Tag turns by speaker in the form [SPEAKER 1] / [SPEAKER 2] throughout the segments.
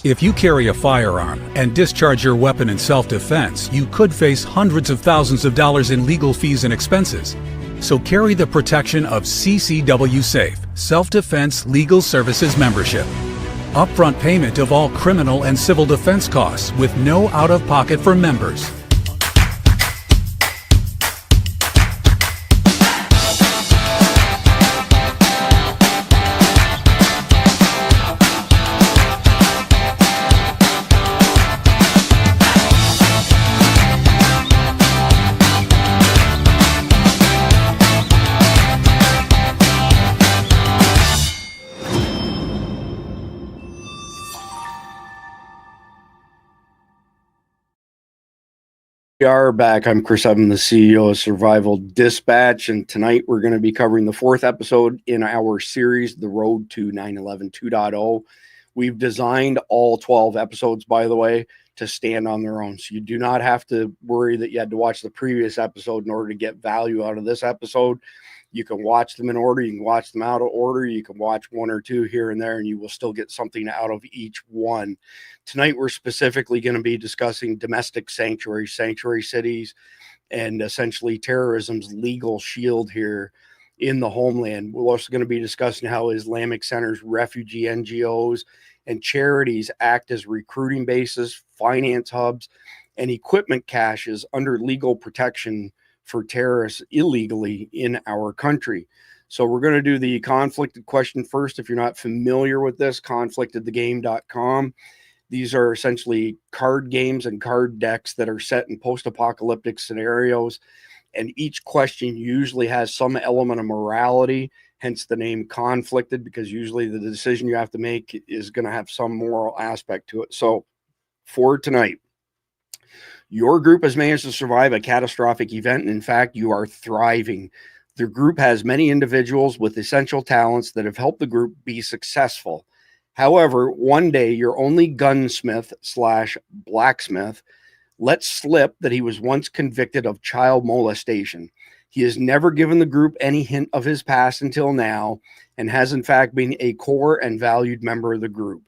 [SPEAKER 1] If you carry a firearm and discharge your weapon in self-defense, you could face hundreds of thousands of dollars in legal fees and expenses. So carry the protection of CCW Safe, Self-Defense Legal Services membership. Upfront payment of all criminal and civil defense costs with no out-of-pocket for members.
[SPEAKER 2] We are back. I'm Chris. I'm the CEO of Survival Dispatch, and tonight we're going to be covering the fourth episode in our series, The Road to 9/11 2.0. We've designed all 12 episodes, by the way, to stand on their own. So you do not have to worry that you had to watch the previous episode in order to get value out of this episode. You can watch them in order. You can watch them out of order. You can watch one or two here and there, and you will still get something out of each one. Tonight, we're specifically going to be discussing domestic sanctuaries, sanctuary cities, and essentially terrorism's legal shield here in the homeland. We're also going to be discussing how Islamic centers, refugee NGOs, and charities act as recruiting bases, finance hubs, and equipment caches under legal protection for terrorists illegally in our country. So we're going to do the conflicted question first. If you're not familiar with this, conflictedthegame.com. These are essentially card games and card decks that are set in post-apocalyptic scenarios. And each question usually has some element of morality, hence the name conflicted, because usually the decision you have to make is going to have some moral aspect to it. So for tonight, your group has managed to survive a catastrophic event, and in fact, you are thriving. The group has many individuals with essential talents that have helped the group be successful. However, one day, your only gunsmith / blacksmith let slip that he was once convicted of child molestation. He has never given the group any hint of his past until now, and has in fact been a core and valued member of the group.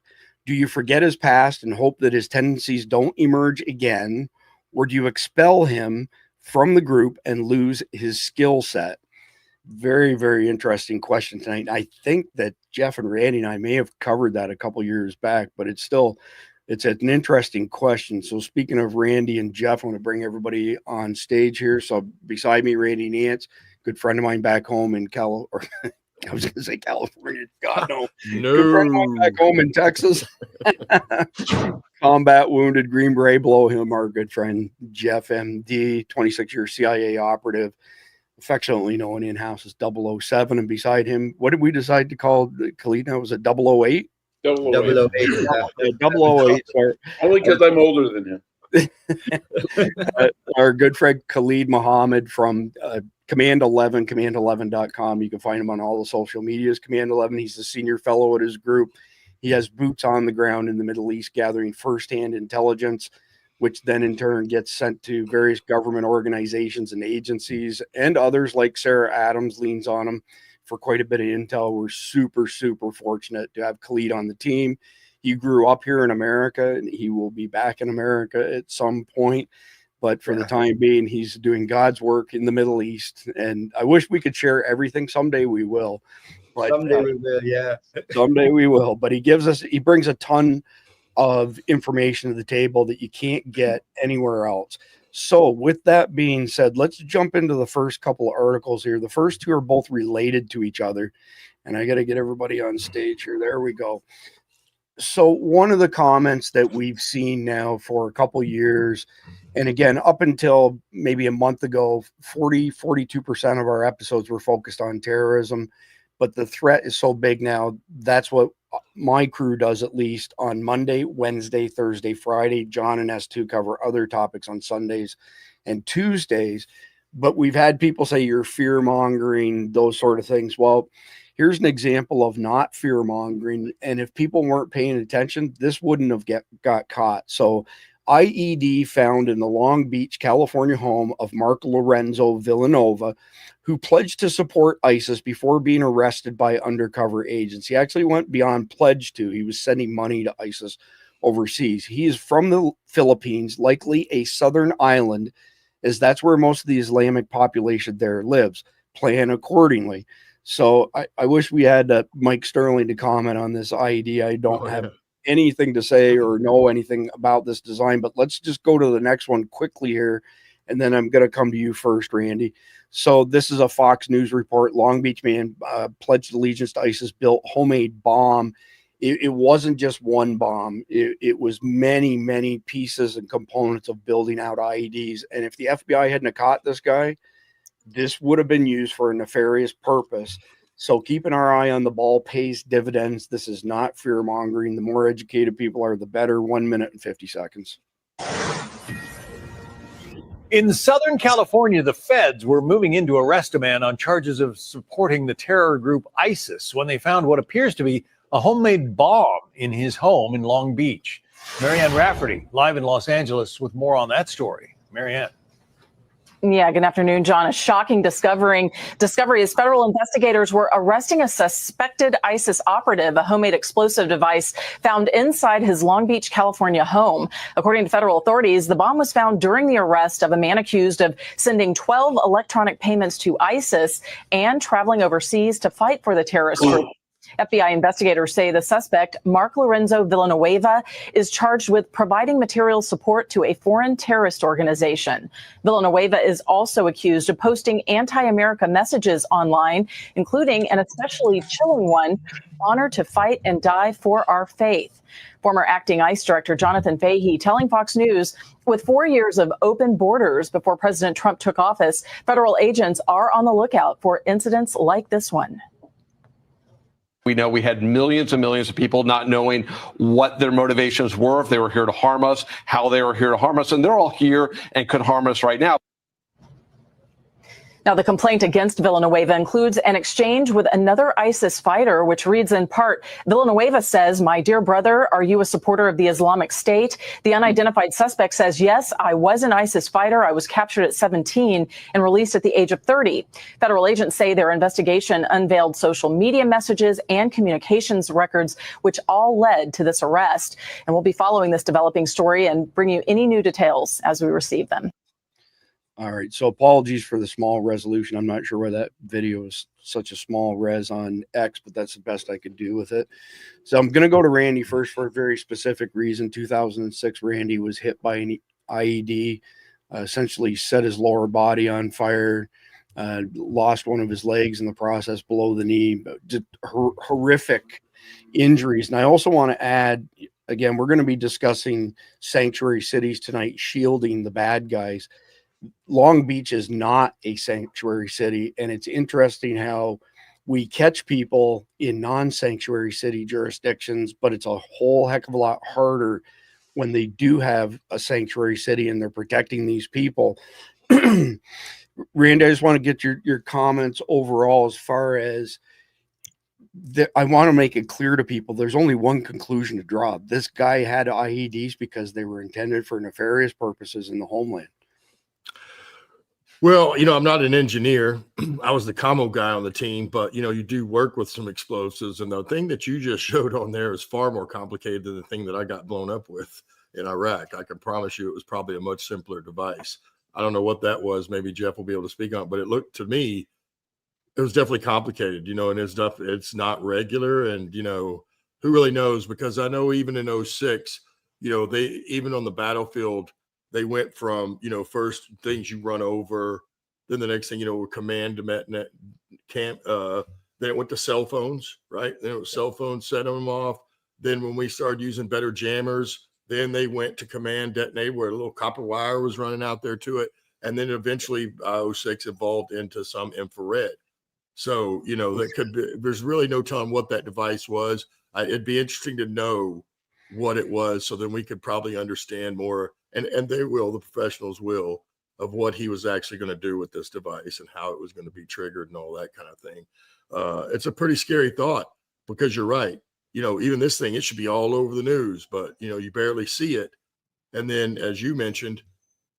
[SPEAKER 2] Do you forget his past and hope that his tendencies don't emerge again? Or do you expel him from the group and lose his skill set? Very, very interesting question tonight. I think that Jeff and Randy and I may have covered that a couple years back, but it's an interesting question. So speaking of Randy and Jeff, I want to bring everybody on stage here. So beside me, Randy Nance, good friend of mine back home in California. I was going to say California. God, no.
[SPEAKER 3] No.
[SPEAKER 2] Good friend of mine back home in Texas. Combat wounded Green Beret, below him, our good friend Jeff, MD, 26-year CIA operative, affectionately known in-house as 007. And beside him, what did we decide to call Khalid now? Was it 008?
[SPEAKER 3] 008.
[SPEAKER 2] 008.
[SPEAKER 3] Only because I'm older than him.
[SPEAKER 2] Our good friend Khalid Muhammad from Command 11, command11.com. You can find him on all the social medias. Command 11, he's the senior fellow at his group. He has boots on the ground in the Middle East, gathering firsthand intelligence, which then in turn gets sent to various government organizations and agencies, and others like Sarah Adams leans on him for quite a bit of intel. We're super, super fortunate to have Khalid on the team. He grew up here in America, and he will be back in America at some point. But for the time being, he's doing God's work in the Middle East. And I wish we could share everything. Someday we will. But
[SPEAKER 4] someday we will, yeah.
[SPEAKER 2] Someday we will. But he brings a ton of information to the table that you can't get anywhere else. So with that being said, let's jump into the first couple of articles here. The first two are both related to each other. And I got to get everybody on stage here. There we go. So one of the comments that we've seen now for a couple years, and again, up until maybe a month ago, 42% of our episodes were focused on terrorism. But the threat is so big now. That's what my crew does, at least on Monday, Wednesday, Thursday, Friday. John and S2 cover other topics on Sundays and Tuesdays. But we've had people say you're fear mongering, those sort of things. Well, here's an example of not fear mongering. And if people weren't paying attention, this wouldn't have got caught. So IED found in the Long Beach, California home of Mark Lorenzo Villanova, who pledged to support ISIS before being arrested by undercover agents. He actually went beyond pledge to. He was sending money to ISIS overseas. He is from the Philippines, likely a southern island, as that's where most of the Islamic population there lives. Plan accordingly. So I wish we had Mike Sterling to comment on this IED. I don't have anything to say or know anything about this design, but let's just go to the next one quickly here. And then I'm going to come to you first, Randy. So this is a Fox News report. Long Beach man pledged allegiance to ISIS, built homemade bomb. It wasn't just one bomb. It was many, many pieces and components of building out IEDs. And if the FBI hadn't caught this guy, this would have been used for a nefarious purpose. So keeping our eye on the ball pays dividends. This is not fear mongering. The more educated people are, the better. 1 minute and 50 seconds.
[SPEAKER 4] In Southern California, the feds were moving in to arrest a man on charges of supporting the terror group ISIS when they found what appears to be a homemade bomb in his home in Long Beach. Marianne Rafferty, live in Los Angeles with more on that story. Marianne.
[SPEAKER 5] Yeah, good afternoon, John. A shocking discovery as federal investigators were arresting a suspected ISIS operative, a homemade explosive device found inside his Long Beach, California home. According to federal authorities, the bomb was found during the arrest of a man accused of sending 12 electronic payments to ISIS and traveling overseas to fight for the terrorist group. FBI investigators say the suspect, Mark Lorenzo Villanueva, is charged with providing material support to a foreign terrorist organization. Villanueva is also accused of posting anti-America messages online, including an especially chilling one, honor to fight and die for our faith. Former acting ICE Director Jonathan Fahey telling Fox News, with 4 years of open borders before President Trump took office, federal agents are on the lookout for incidents like this one.
[SPEAKER 6] We know we had millions and millions of people not knowing what their motivations were, if they were here to harm us, how they were here to harm us, and they're all here and could harm us right now.
[SPEAKER 5] Now, the complaint against Villanueva includes an exchange with another ISIS fighter, which reads in part, Villanueva says, "My dear brother, are you a supporter of the Islamic State?" The unidentified suspect says, "Yes, I was an ISIS fighter. I was captured at 17 and released at the age of 30. Federal agents say their investigation unveiled social media messages and communications records, which all led to this arrest. And we'll be following this developing story and bring you any new details as we receive them.
[SPEAKER 2] All right. So apologies for the small resolution. I'm not sure why that video is such a small res on X, but that's the best I could do with it. So I'm going to go to Randy first for a very specific reason. 2006, Randy was hit by an IED, essentially set his lower body on fire, lost one of his legs in the process below the knee, just horrific injuries. And I also want to add, again, we're going to be discussing sanctuary cities tonight, shielding the bad guys. Long Beach is not a sanctuary city, and it's interesting how we catch people in non-sanctuary city jurisdictions, but it's a whole heck of a lot harder when they do have a sanctuary city and they're protecting these people. Randy, I just want to get your comments overall as far as I want to make it clear to people there's only one conclusion to draw. This guy had IEDs because they were intended for nefarious purposes in the homeland.
[SPEAKER 7] Well, I'm not an engineer. I was the commo guy on the team, but, you do work with some explosives. And the thing that you just showed on there is far more complicated than the thing that I got blown up with in Iraq. I can promise you it was probably a much simpler device. I don't know what that was. Maybe Jeff will be able to speak on it, but it looked to me, it was definitely complicated, and it's not regular. And, who really knows? Because I know even in 06, they, even on the battlefield, they went from, first things you run over, then the next thing, command to net camp. Then it went to cell phones, right? Then it was cell phones, setting them off. Then when we started using better jammers, then they went to command detonate where a little copper wire was running out there to it. And then eventually 06 evolved into some infrared. So, that could be, there's really no telling what that device was. It'd be interesting to know what it was. So then we could probably understand more. And they will, the professionals will, of what he was actually going to do with this device and how it was going to be triggered and all that kind of thing. It's a pretty scary thought because you're right. Even this thing, it should be all over the news, but, you barely see it. And then, as you mentioned,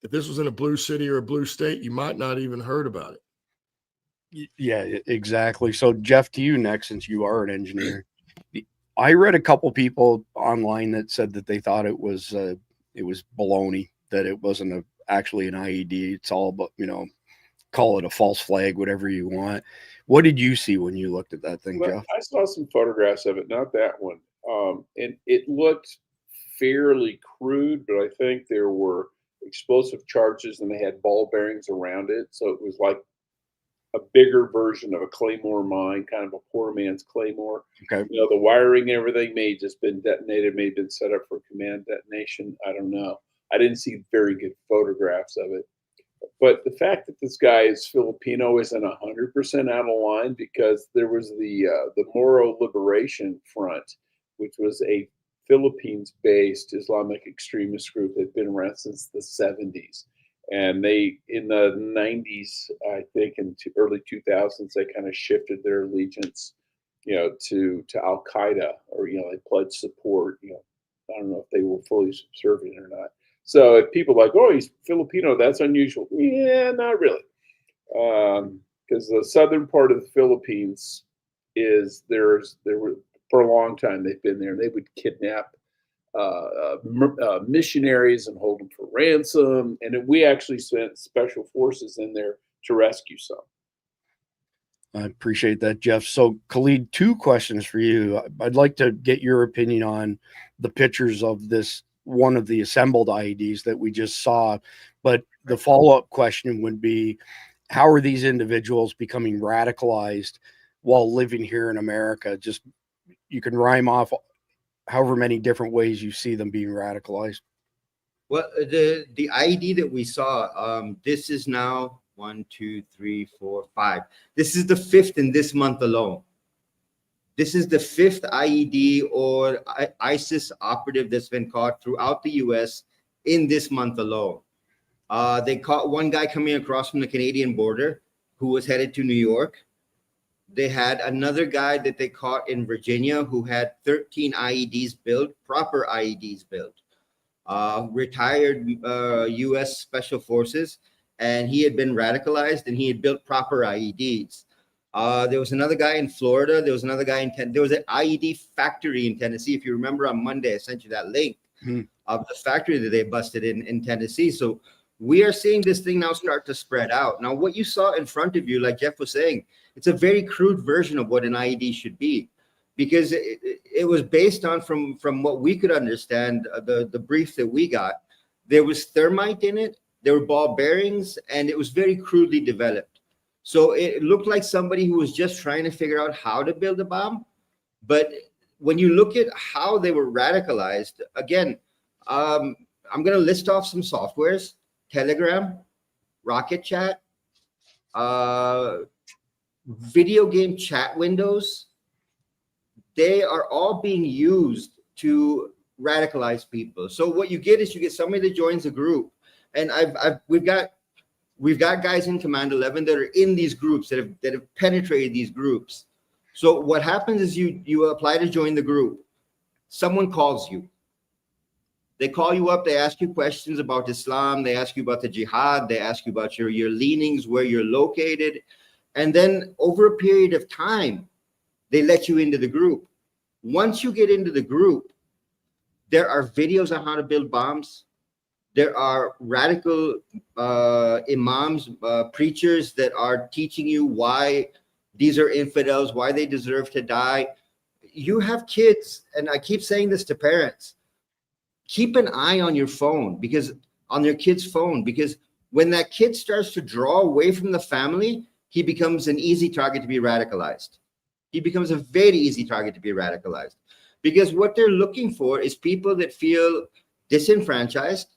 [SPEAKER 7] if this was in a blue city or a blue state, you might not even heard about it.
[SPEAKER 2] Yeah, exactly. So Jeff, to you next, since you are an engineer. I read a couple people online that said that they thought it was baloney, that it wasn't actually an IED. It's all about, call it a false flag, whatever you want. What did you see when you looked at that thing,
[SPEAKER 3] Well,
[SPEAKER 2] Jeff?
[SPEAKER 3] I saw some photographs of it, not that one. And it looked fairly crude, but I think there were explosive charges and they had ball bearings around it. So it was like a bigger version of a claymore mine, kind of a poor man's claymore.
[SPEAKER 2] Okay.
[SPEAKER 3] The wiring and everything may have just been detonated, may have been set up for command detonation. I don't know. I didn't see very good photographs of it. But the fact that this guy is Filipino isn't 100% out of line, because there was the Moro Liberation Front, which was a Philippines-based Islamic extremist group that had been around since the 70s. And they, in the 90s, I think, and early 2000s, they kind of shifted their allegiance, to Al Qaeda, or they pledged support. I don't know if they were fully subservient or not. So if people are like, oh, he's Filipino, that's unusual. Yeah, not really, because the southern part of the Philippines there were, for a long time they've been there. They would kidnap missionaries and hold them for ransom, and we actually sent special forces in there to rescue some.
[SPEAKER 2] I appreciate that, Jeff. So Khalid, 2 questions for you. I'd like to get your opinion on the pictures of this, one of the assembled IEDs that we just saw. But the follow-up question would be, how are these individuals becoming radicalized while living here in America? Just, you can rhyme off however many different ways you see them being radicalized.
[SPEAKER 8] Well, the IED that we saw, this is now 1, 2, 3, 4, 5. This is the 5th in this month alone. This is the 5th IED or ISIS operative that's been caught throughout the U.S. in this month alone. They caught one guy coming across from the Canadian border who was headed to New York. They had another guy that they caught in Virginia who had 13 IEDs built, proper IEDs built. Retired U.S. Special Forces, and he had been radicalized and he had built proper IEDs. There was another guy in Florida. There was another guy in Tennessee. There was an IED factory in Tennessee. If you remember on Monday, I sent you that link of the factory that they busted in Tennessee. So we are seeing this thing now start to spread out. Now, what you saw in front of you, like Jeff was saying, it's a very crude version of what an IED should be, because it was based on, from what we could understand, the brief that we got, there was thermite in it, there were ball bearings, and it was very crudely developed. So it looked like somebody who was just trying to figure out how to build a bomb. But when you look at how they were radicalized, again, I'm going to list off some softwares: Telegram, Rocket Chat, video game chat windows. They are all being used to radicalize people. So what you get is you get somebody that joins a group, and we've got guys in Command 11 that are in these groups that have penetrated these groups. So what happens is you apply to join the group. Someone calls you. They call you up. They ask you questions about Islam. They ask you about the jihad. They ask you about your leanings, where you're located. And then over a period of time, they let you into the group. Once you get into the group, there are videos on how to build bombs. There are radical imams, preachers that are teaching you why these are infidels, why they deserve to die. You have kids, and I keep saying this to parents, keep an eye on your phone, on your kid's phone, because when that kid starts to draw away from the family, he becomes an easy target to be radicalized. He becomes a very easy target to be radicalized, because what they're looking for is people that feel disenfranchised,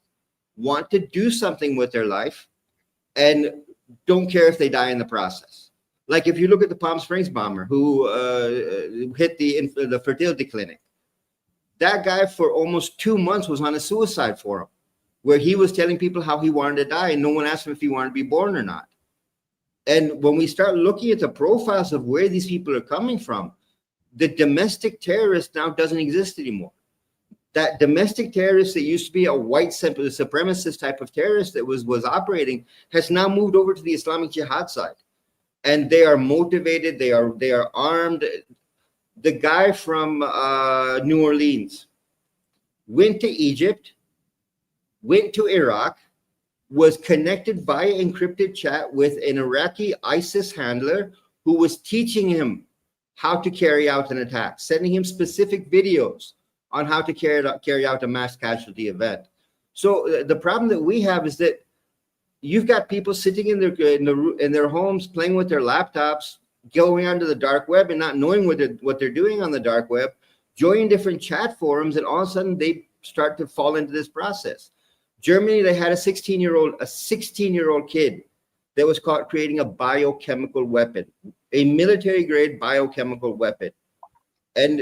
[SPEAKER 8] want to do something with their life, and don't care if they die in the process. Like if you look at the Palm Springs bomber who hit the fertility clinic, that guy for almost 2 months was on a suicide forum where he was telling people how he wanted to die, and no one asked him if he wanted to be born or not. And when we start looking at the profiles of where these people are coming from, the domestic terrorist now doesn't exist anymore. that domestic terrorist that used to be a white supremacist type of terrorist that was operating has now moved over to the Islamic Jihad side, and they are motivated. They are armed. The guy from New Orleans went to Egypt, went to Iraq, was connected via encrypted chat with an Iraqi ISIS handler who was teaching him how to carry out an attack, sending him specific videos on how to carry out a mass casualty event. So the problem that we have is that you've got people sitting in their homes, playing with their laptops, going onto the dark web and not knowing what they're doing on the dark web, joining different chat forums, and all of a sudden they start to fall into this process. Germany, they had a 16-year-old kid that was caught creating a biochemical weapon, a military-grade biochemical weapon. And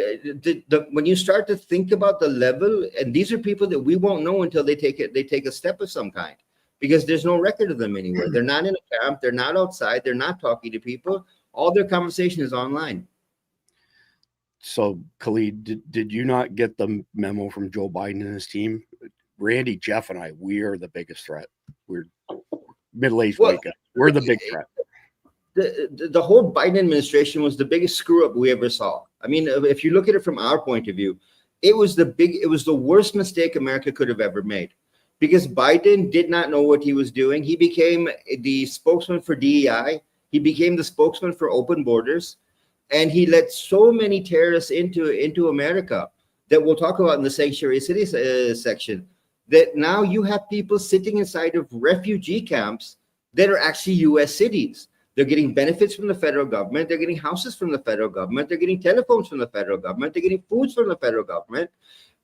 [SPEAKER 8] when you start to think about the level, and these are people that we won't know until they take a step of some kind, because there's no record of them anywhere. They're not in a camp. They're not outside. They're not talking to people. All their conversation is online.
[SPEAKER 2] So, Khalid, did you not get the memo from Joe Biden and his team? Randy, Jeff, and I, we are the biggest threat. We're middle-aged white guys. We're the big threat.
[SPEAKER 8] The whole Biden administration was the biggest screw up we ever saw. I mean, if you look at it from our point of view, it was the worst mistake America could have ever made, because Biden did not know what he was doing. He became the spokesman for DEI. He became the spokesman for open borders, and he let so many terrorists into America that we'll talk about in the sanctuary cities section, that now you have people sitting inside of refugee camps that are actually U.S. cities. They're getting benefits from the federal government. They're getting houses from the federal government. They're getting telephones from the federal government. They're getting foods from the federal government,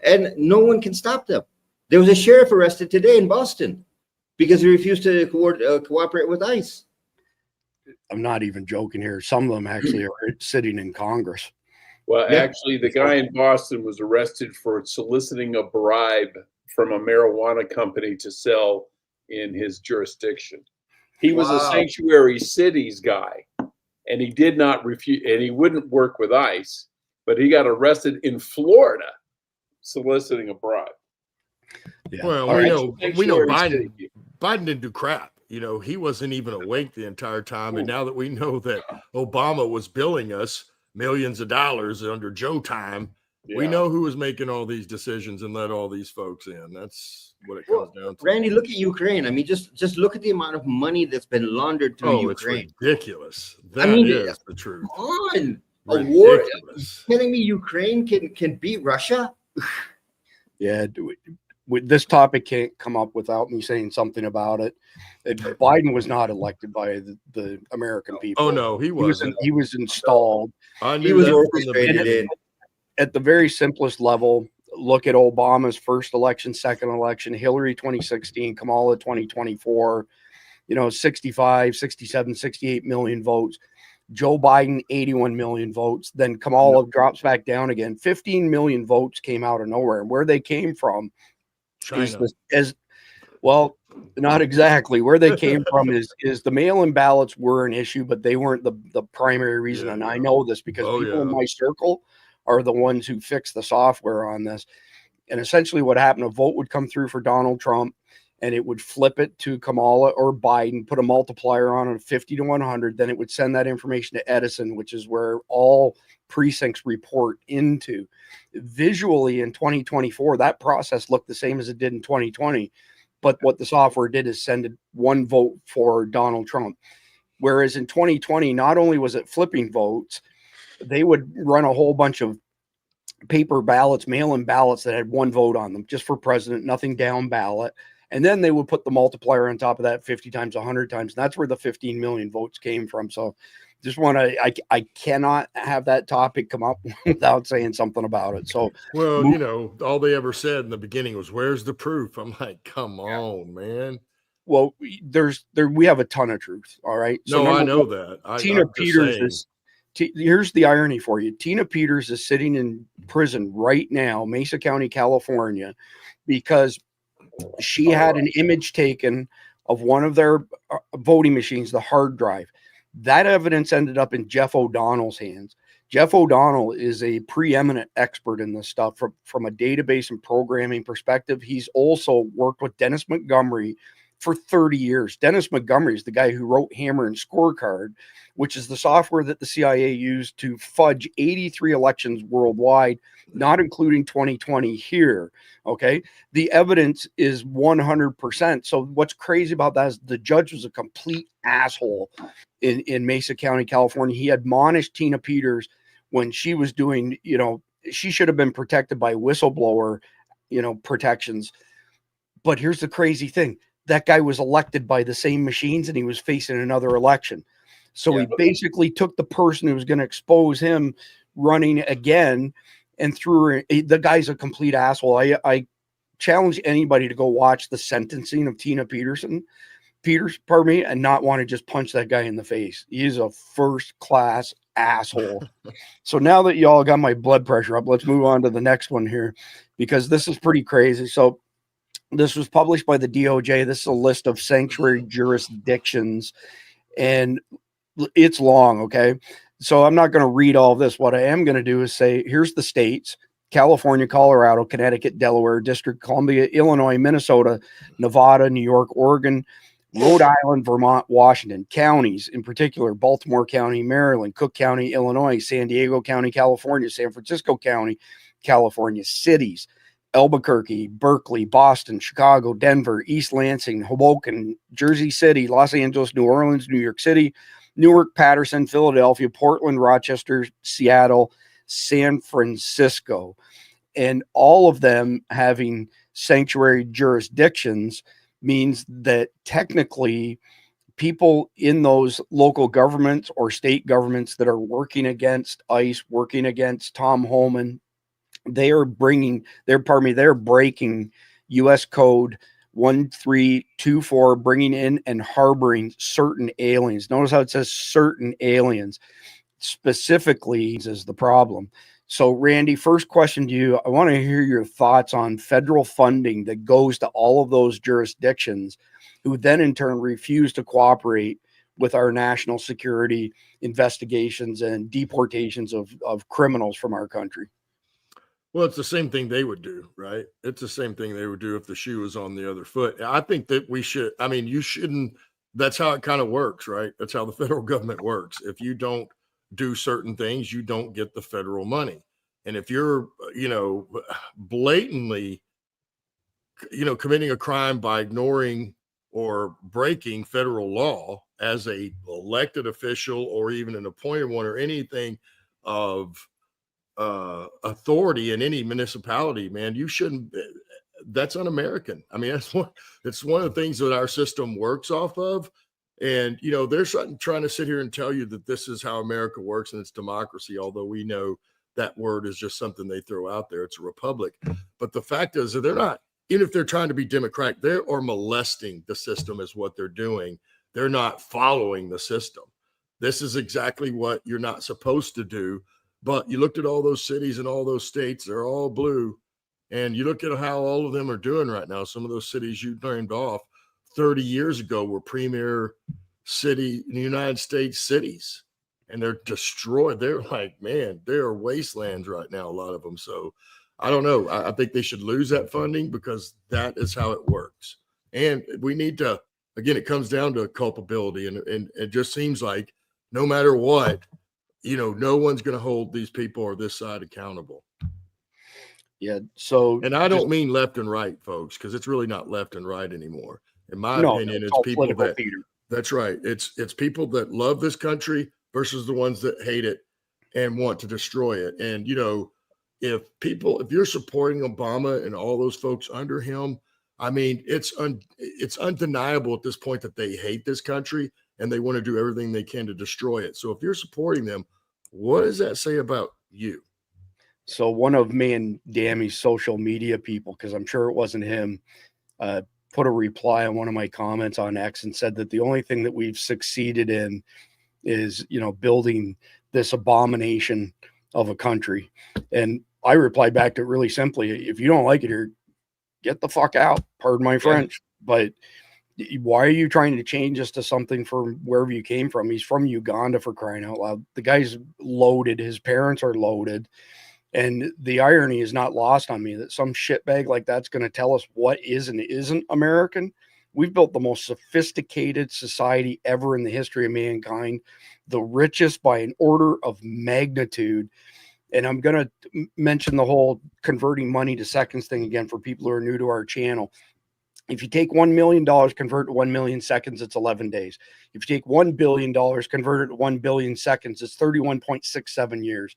[SPEAKER 8] and no one can stop them. There was a sheriff arrested today in Boston because he refused to cooperate with ICE.
[SPEAKER 2] I'm not even joking here. Some of them actually are sitting in Congress.
[SPEAKER 3] Well, actually, the guy in Boston was arrested for soliciting a bribe from a marijuana company to sell in his jurisdiction. He was a sanctuary cities guy, and he did not refuse, and he wouldn't work with ICE, but he got arrested in Florida soliciting a bribe.
[SPEAKER 2] Yeah.
[SPEAKER 7] Well, we know Biden didn't do crap. You know, he wasn't even awake the entire time. And now that we know that Obama was billing us millions of dollars under Joe time, we know who was making all these decisions and let all these folks in. That's what it comes down to.
[SPEAKER 8] Randy, look at Ukraine. I mean, just look at the amount of money that's been laundered through Ukraine.
[SPEAKER 7] It's ridiculous. That is the truth.
[SPEAKER 8] Come on. A
[SPEAKER 7] Ridiculous.
[SPEAKER 8] war. Are you kidding me? Ukraine can beat Russia?
[SPEAKER 2] Yeah. This topic can't come up without me saying something about it. Biden was not elected by the American people.
[SPEAKER 7] Oh, no, he wasn't.
[SPEAKER 2] He was installed.
[SPEAKER 8] He was orchestrated in.
[SPEAKER 2] At the very simplest level, look at Obama's first election, second election, Hillary 2016, Kamala 2024, 65, 67, 68 million votes. Joe Biden, 81 million votes. Then Kamala drops back down again. 15 million votes came out of nowhere. And where they came from
[SPEAKER 7] China.
[SPEAKER 2] Well, not exactly. Where they came from is the mail-in ballots were an issue, but they weren't the primary reason. And I know this because people in my circle are the ones who fix the software on this. And essentially what happened, a vote would come through for Donald Trump and it would flip it to Kamala or Biden, put a multiplier on it of 50 to 100. Then it would send that information to Edison, which is where all precincts report into. Visually in 2024, that process looked the same as it did in 2020. But what the software did is send one vote for Donald Trump. Whereas in 2020, not only was it flipping votes, they would run a whole bunch of paper ballots, mail-in ballots that had one vote on them just for president, nothing down ballot. And then they would put the multiplier on top of that 50 times, 100 times. And that's where the 15 million votes came from. So just want to, I cannot have that topic come up without saying something about it. So,
[SPEAKER 7] well, all they ever said in the beginning was, where's the proof? I'm like, come on, man.
[SPEAKER 2] Well, we have a ton of truth. All right.
[SPEAKER 7] So I know that.
[SPEAKER 2] Tina Peters here's the irony for you. Tina Peters is sitting in prison right now, Mesa County, California, because she had an image taken of one of their voting machines, the hard drive. That evidence ended up in Jeff O'Donnell's hands. Jeff O'Donnell is a preeminent expert in this stuff from a database and programming perspective. He's also worked with Dennis Montgomery for 30 years. Dennis Montgomery is the guy who wrote Hammer and Scorecard, which is the software that the CIA used to fudge 83 elections worldwide, not including 2020 here. Okay. The evidence is 100%. So what's crazy about that is the judge was a complete asshole in Mesa County, California. He admonished Tina Peters when she was doing, she should have been protected by whistleblower, protections. But here's the crazy thing. That guy was elected by the same machines and he was facing another election. So he basically took the person who was going to expose him running again and threw the guy's a complete asshole. I challenge anybody to go watch the sentencing of Tina Peters, and not want to just punch that guy in the face. He's a first class asshole. So now that y'all got my blood pressure up, let's move on to the next one here, because this is pretty crazy. So this was published by the DOJ. This is a list of sanctuary jurisdictions, and it's long, okay? So I'm not going to read all of this. What I am going to do is say, here's the states: California, Colorado, Connecticut, Delaware, District of Columbia, Illinois, Minnesota, Nevada, New York, Oregon, Rhode Island, Vermont, Washington. Counties, in particular, Baltimore County, Maryland, Cook County, Illinois, San Diego County, California, San Francisco County, California. Cities: Albuquerque, Berkeley, Boston, Chicago, Denver, East Lansing, Hoboken, Jersey City, Los Angeles, New Orleans, New York City, Newark, Patterson, Philadelphia, Portland, Rochester, Seattle, San Francisco. And all of them having sanctuary jurisdictions means that technically people in those local governments or state governments that are working against ICE, working against Tom Homan, they're breaking U.S. Code 1324, bringing in and harboring certain aliens. Notice how it says certain aliens. Specifically is the problem. So, Randy, first question to you. I want to hear your thoughts on federal funding that goes to all of those jurisdictions, who then in turn refuse to cooperate with our national security investigations and deportations of criminals from our country.
[SPEAKER 7] Well, it's the same thing they would do, right? It's the same thing they would do if the shoe was on the other foot. I think that you shouldn't, that's how it kind of works, right? That's how the federal government works. If you don't do certain things, you don't get the federal money. And if you're, blatantly, committing a crime by ignoring or breaking federal law as a elected official or even an appointed one or anything of authority in any municipality, man, you shouldn't. That's un-American. I mean, it's one of the things that our system works off of. And they're trying to sit here and tell you that this is how America works and it's democracy, although we know that word is just something they throw out there. It's a republic. But the fact is that they're not, even if they're trying to be democratic, they are molesting the system is what they're doing. They're not following the system. This is exactly what you're not supposed to do. But you looked at all those cities and all those states, they're all blue. And you look at how all of them are doing right now. Some of those cities you named off 30 years ago were premier city in the United States cities. And they're destroyed. They're like, man, they are wastelands right now, a lot of them. So I don't know. I think they should lose that funding because that is how it works. And we need to, again, it comes down to culpability. And it just seems like no matter what, no one's going to hold these people or this side accountable.
[SPEAKER 2] Yeah. So,
[SPEAKER 7] and I don't mean left and right, folks, because it's really not left and right anymore. In my opinion, it's people that, that's right. It's people that love this country versus the ones that hate it and want to destroy it. And, if you're supporting Obama and all those folks under him, I mean, it's undeniable at this point that they hate this country and they want to do everything they can to destroy it. So if you're supporting them, what does that say about you?
[SPEAKER 2] So one of me and Dammy's social media people, because I'm sure it wasn't him, put a reply on one of my comments on X and said that the only thing that we've succeeded in is, building this abomination of a country. And I replied back to it really simply: if you don't like it here, get the fuck out. Pardon my French. But Why are you trying to change us to something from wherever you came from? He's from Uganda, for crying out loud. The guy's loaded. His parents are loaded. And the irony is not lost on me that some shitbag like that's going to tell us what is and isn't American. We've built the most sophisticated society ever in the history of mankind, the richest by an order of magnitude. And I'm going to mention the whole converting money to seconds thing again for people who are new to our channel. If you take $1 million, convert to 1 million seconds, it's 11 days. If you take $1 billion, convert it to 1 billion seconds, it's 31.67 years.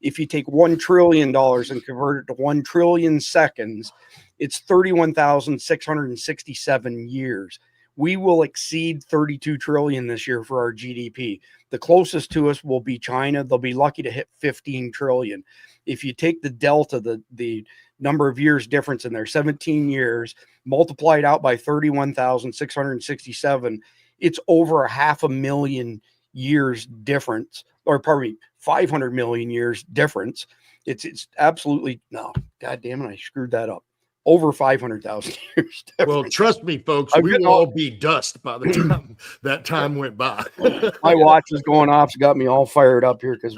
[SPEAKER 2] If you take $1 trillion and convert it to 1 trillion seconds, it's 31,667 years. We will exceed 32 trillion this year for our GDP. The closest to us will be China. They'll be lucky to hit 15 trillion. If you take the delta, the number of years difference in there, 17 years, multiplied out by 31,667, it's over 500,000 years difference, or probably 500 million years difference. It's absolutely, no, God damn it, I screwed that up. Over 500,000 years difference.
[SPEAKER 7] Well, trust me, folks, we will all be dust by the time that time went by.
[SPEAKER 2] My watch is going off. It's got me all fired up here because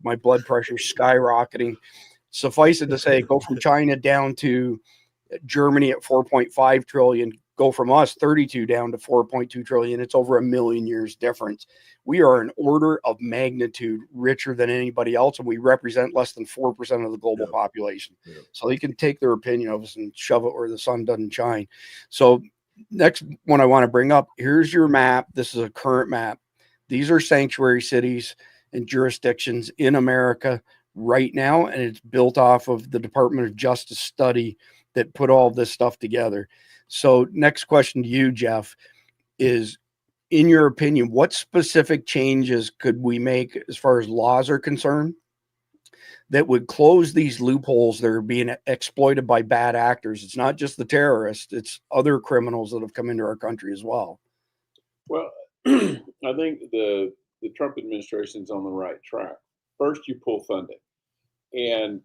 [SPEAKER 2] my blood pressure is skyrocketing. Suffice it to say, go from China down to Germany at 4.5 trillion, go from us 32 down to 4.2 trillion. It's over 1 million years difference. We are an order of magnitude richer than anybody else, and we represent less than 4% of the global population. So they can take their opinion of us and shove it where the sun doesn't shine. So next one I want to bring up, here's your map. This is a current map. These are sanctuary cities and jurisdictions in America right now, and it's built off of the Department of Justice study that put all this stuff together. So next question to you, Jeff, is, in your opinion, what specific changes could we make as far as laws are concerned that would close these loopholes that are being exploited by bad actors? It's not just the terrorists, it's other criminals that have come into our country as well.
[SPEAKER 3] Well, I think the Trump administration's on the right track. First, you pull funding. And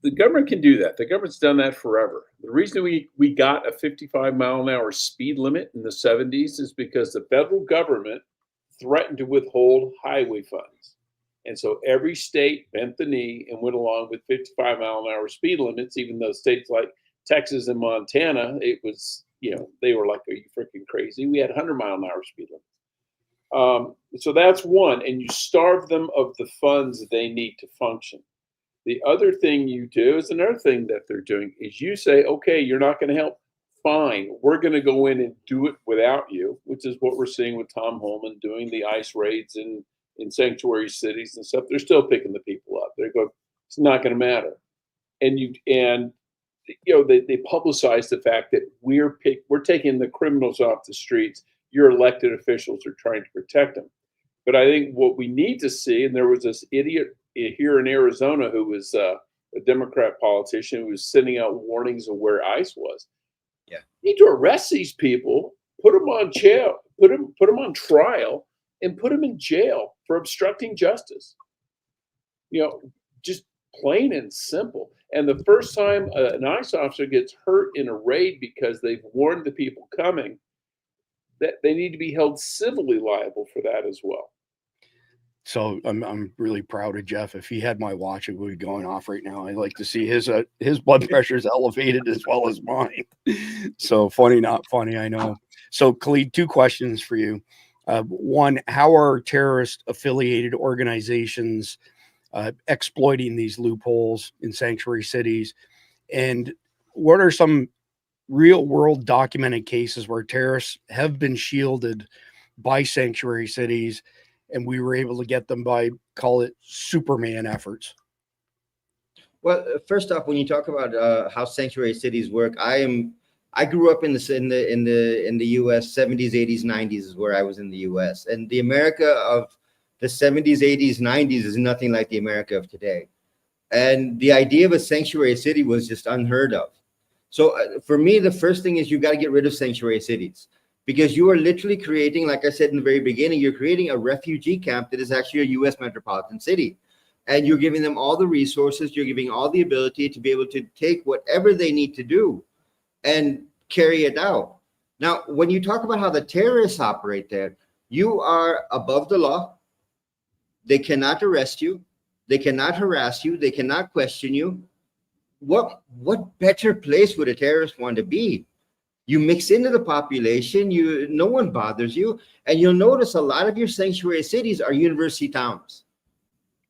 [SPEAKER 3] the government can do that. The government's done that forever. The reason we got a 55-mile-an-hour speed limit in the 70s is because the federal government threatened to withhold highway funds. And so every state bent the knee and went along with 55-mile-an-hour speed limits, even though states like Texas and Montana, it was, they were like, are you freaking crazy? We had 100-mile-an-hour speed limits. So that's one. And you starve them of the funds they need to function. The other thing you do is another thing that they're doing is you say, okay, you're not going to help. Fine. We're going to go in and do it without you, which is what we're seeing with Tom Holman doing the ICE raids in sanctuary cities and stuff. They're still picking the people up. They're going, it's not going to matter. And they publicize the fact that we're taking the criminals off the streets. Your elected officials are trying to protect them. But I think what we need to see, and there was this idiot here in Arizona who was a Democrat politician who was sending out warnings of where ICE was. Yeah, you need to arrest these people, put them on jail, put them on trial, and put them in jail for obstructing justice. Just plain and simple. And the first time an ICE officer gets hurt in a raid because they've warned the people coming, that they need to be held civilly liable for that as well.
[SPEAKER 2] So I'm really proud of Jeff. If he had my watch, it would be going off right now. I'd like to see his blood pressure is elevated as well as mine. So funny, not funny, I know. So Khalid, 2 questions for you. One, how are terrorist affiliated organizations exploiting these loopholes in sanctuary cities? And what are some real world documented cases where terrorists have been shielded by sanctuary cities and we were able to get them by, call it, Superman efforts?
[SPEAKER 8] Well, first off, when you talk about how sanctuary cities work, I grew up in the U.S. 70s, 80s, 90s is where I was in the U.S. And the America of the 70s, 80s, 90s is nothing like the America of today. And the idea of a sanctuary city was just unheard of. So for me, the first thing is you got to get rid of sanctuary cities, because you are literally creating, like I said in the very beginning, you're creating a refugee camp that is actually a U.S. metropolitan city. And you're giving them all the resources, you're giving all the ability to be able to take whatever they need to do and carry it out. Now, when you talk about how the terrorists operate there, you are above the law. They cannot arrest you. They cannot harass you. They cannot question you. What better place would a terrorist want to be? You mix into the population, no one bothers you. And you'll notice a lot of your sanctuary cities are university towns.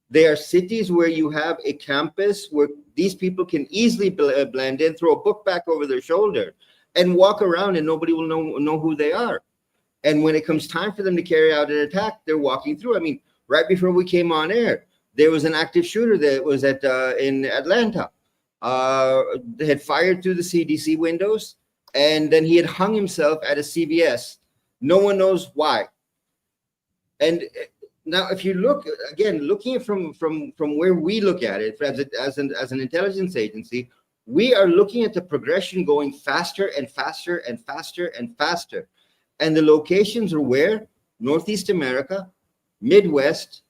[SPEAKER 8] They are cities where you have a campus where these people can easily blend in, throw a book back over their shoulder, and walk around and nobody will know who they are. And when it comes time for them to carry out an attack, they're walking through. I mean, right before we came on air, there was an active shooter that was in Atlanta. They had fired through the CDC windows, and then he had hung himself at a CVS. No one knows why. And now, if you look again, looking at from where we look at it as an intelligence agency, we are looking at the progression going faster and faster and faster and faster. And the locations are where? Northeast America, Midwest,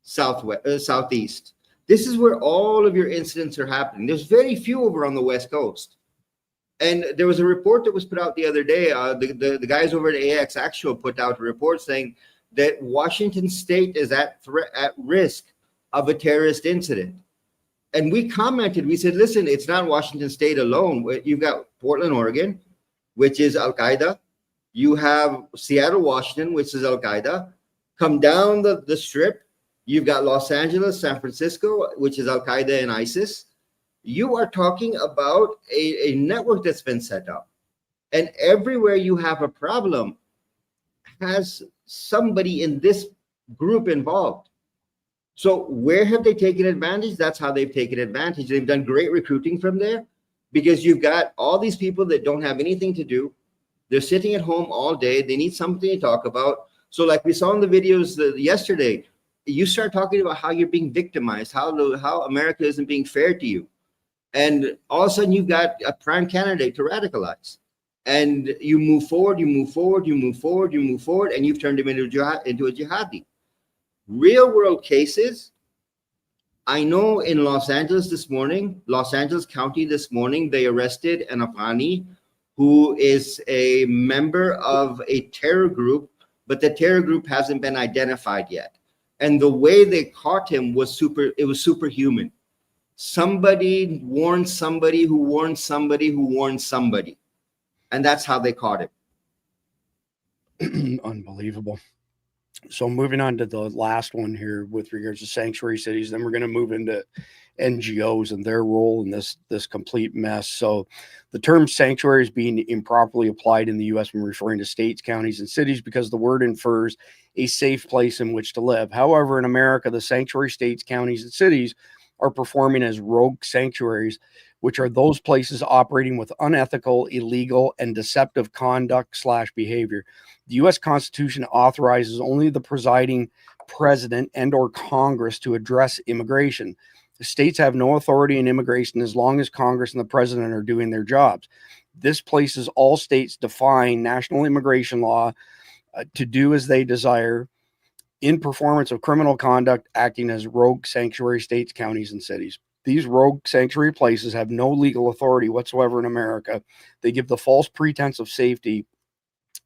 [SPEAKER 8] Southeast. This is where all of your incidents are happening. There's very few over on the West Coast. And there was a report that was put out the other day. The guys over at AX Actual put out a report saying that Washington State is at risk of a terrorist incident. And we commented, we said, listen, it's not Washington State alone. You've got Portland, Oregon, which is Al-Qaeda. You have Seattle, Washington, which is Al-Qaeda. Come down the strip, you've got Los Angeles, San Francisco, which is Al-Qaeda and ISIS. You are talking about a network that's been set up. And everywhere you have a problem has somebody in this group involved. So where have they taken advantage? That's how they've taken advantage. They've done great recruiting from there, because you've got all these people that don't have anything to do. They're sitting at home all day. They need something to talk about. So like we saw in the videos yesterday, you start talking about how you're being victimized, how America isn't being fair to you. And all of a sudden you've got a prime candidate to radicalize. And you move forward, you move forward, you move forward, you move forward, and you've turned him into a jihadi. Real world cases. I know in Los Angeles County this morning, they arrested an Afghani who is a member of a terror group, but the terror group hasn't been identified yet. And the way they caught him was superhuman. Somebody warned somebody who warned somebody who warned somebody. And that's how they caught him.
[SPEAKER 2] Unbelievable. So moving on to the last one here with regards to sanctuary cities, then we're going to move into NGOs and their role in this complete mess. So the term sanctuary is being improperly applied in the U.S. when referring to states, counties, and cities because the word infers a safe place in which to live. However, in America, the sanctuary states, counties, and cities are performing as rogue sanctuaries, which are those places operating with unethical, illegal, and deceptive conduct/behavior. The U.S. Constitution authorizes only the presiding president and/or Congress to address immigration. The states have no authority in immigration as long as Congress and the president are doing their jobs. This places all states defying national immigration law to do as they desire in performance of criminal conduct, acting as rogue sanctuary states, counties, and cities. These rogue sanctuary places have no legal authority whatsoever in America. They give the false pretense of safety,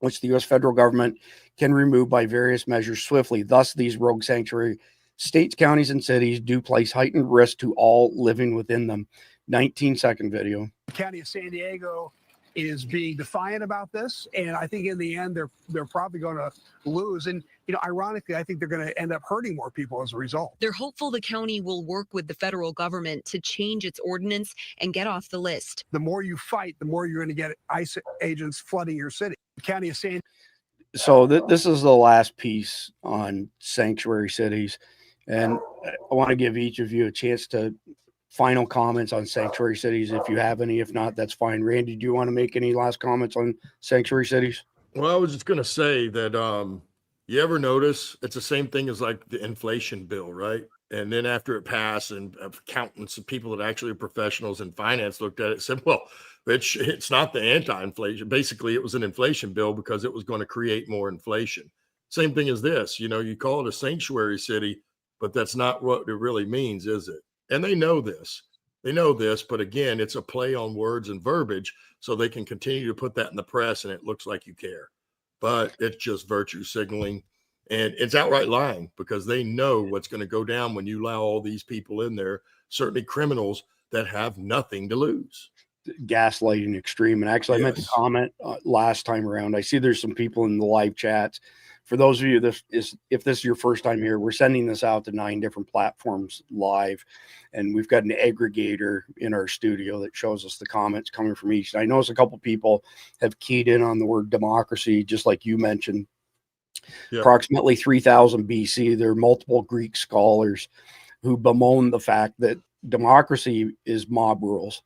[SPEAKER 2] which the U.S. federal government can remove by various measures swiftly. Thus, these rogue sanctuary states, counties, and cities do place heightened risk to all living within them. 19-second video.
[SPEAKER 9] The County of San Diego is being defiant about this, and I think in the end they're probably going to lose. And ironically, I think they're going to end up hurting more people as a result.
[SPEAKER 10] They're hopeful the county will work with the federal government to change its ordinance and get off the list.
[SPEAKER 9] The more you fight, the more you're going to get ICE agents flooding your city. The County of San.
[SPEAKER 2] So this is the last piece on sanctuary cities, and I want to give each of you a chance to final comments on sanctuary cities if you have any. If not, that's fine. Randy, do you want to make any last comments on sanctuary cities?
[SPEAKER 7] Well, I was just going to say that you ever notice it's the same thing as like the inflation bill, right? And then after it passed, and accountants and people that actually are professionals in finance looked at it and said, well, it's not the anti-inflation. Basically, it was an inflation bill because it was going to create more inflation. Same thing as this. You call it a sanctuary city, but that's not what it really means, is it? And they know this. They know this, but again, it's a play on words and verbiage so they can continue to put that in the press and it looks like you care. But it's just virtue signaling, and it's outright lying because they know what's going to go down when you allow all these people in there, certainly criminals that have nothing to lose.
[SPEAKER 2] Gaslighting extreme. And actually, I meant to
[SPEAKER 7] Yes.
[SPEAKER 2] comment last time around. I see there's some people in the live chats. For those of you if this is your first time here, we're sending this out to 9 different platforms live, and we've got an aggregator in our studio that shows us the comments coming from each. And I notice a couple people have keyed in on the word democracy, just like you mentioned.
[SPEAKER 7] Yeah.
[SPEAKER 2] Approximately 3000 BC, there are multiple Greek scholars who bemoan the fact that democracy is mob rules.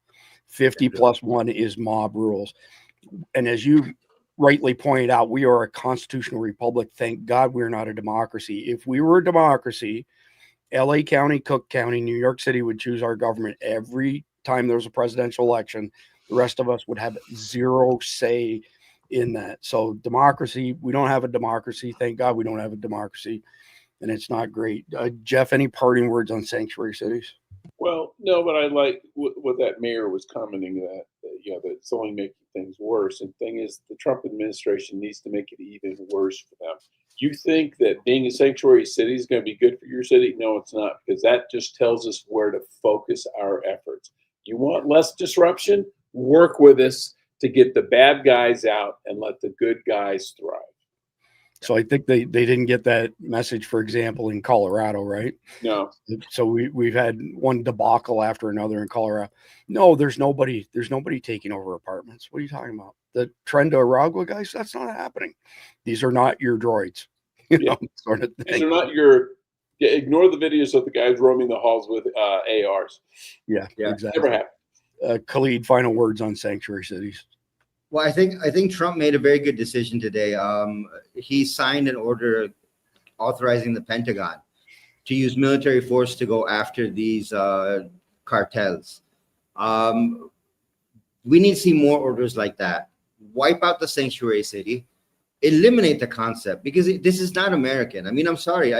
[SPEAKER 2] 50 plus 1 is mob rules. And as you rightly pointed out, we are a constitutional republic. Thank God we're not a democracy. If we were a democracy, LA County, Cook County, New York City would choose our government every time there was a presidential election. The rest of us would have zero say in that. So democracy, we don't have a democracy. Thank God we don't have a democracy, and it's not great. Jeff, any parting words on sanctuary cities?
[SPEAKER 3] Well, no, but I like what that mayor was commenting that that it's only making things worse. And the thing is, the Trump administration needs to make it even worse for them. You think that being a sanctuary city is going to be good for your city? No, it's not, because that just tells us where to focus our efforts. You want less disruption? Work with us to get the bad guys out and let the good guys thrive.
[SPEAKER 2] So I think they didn't get that message, for example, in Colorado, right?
[SPEAKER 3] No.
[SPEAKER 2] So we've had one debacle after another in Colorado. No, there's nobody taking over apartments. What are you talking about? The trend to Aragua, guys, that's not happening. These are not your droids. You know, sort of thing.
[SPEAKER 3] These are not your. Ignore the videos of the guys roaming the halls with ARs.
[SPEAKER 2] Yeah, exactly.
[SPEAKER 3] Never happened.
[SPEAKER 2] Khalid, final words on sanctuary cities.
[SPEAKER 8] Well, I think Trump made a very good decision today. He signed an order authorizing the Pentagon to use military force to go after these cartels. We need to see more orders like that. Wipe out the sanctuary city, eliminate the concept, because this is not American. I mean, I'm sorry,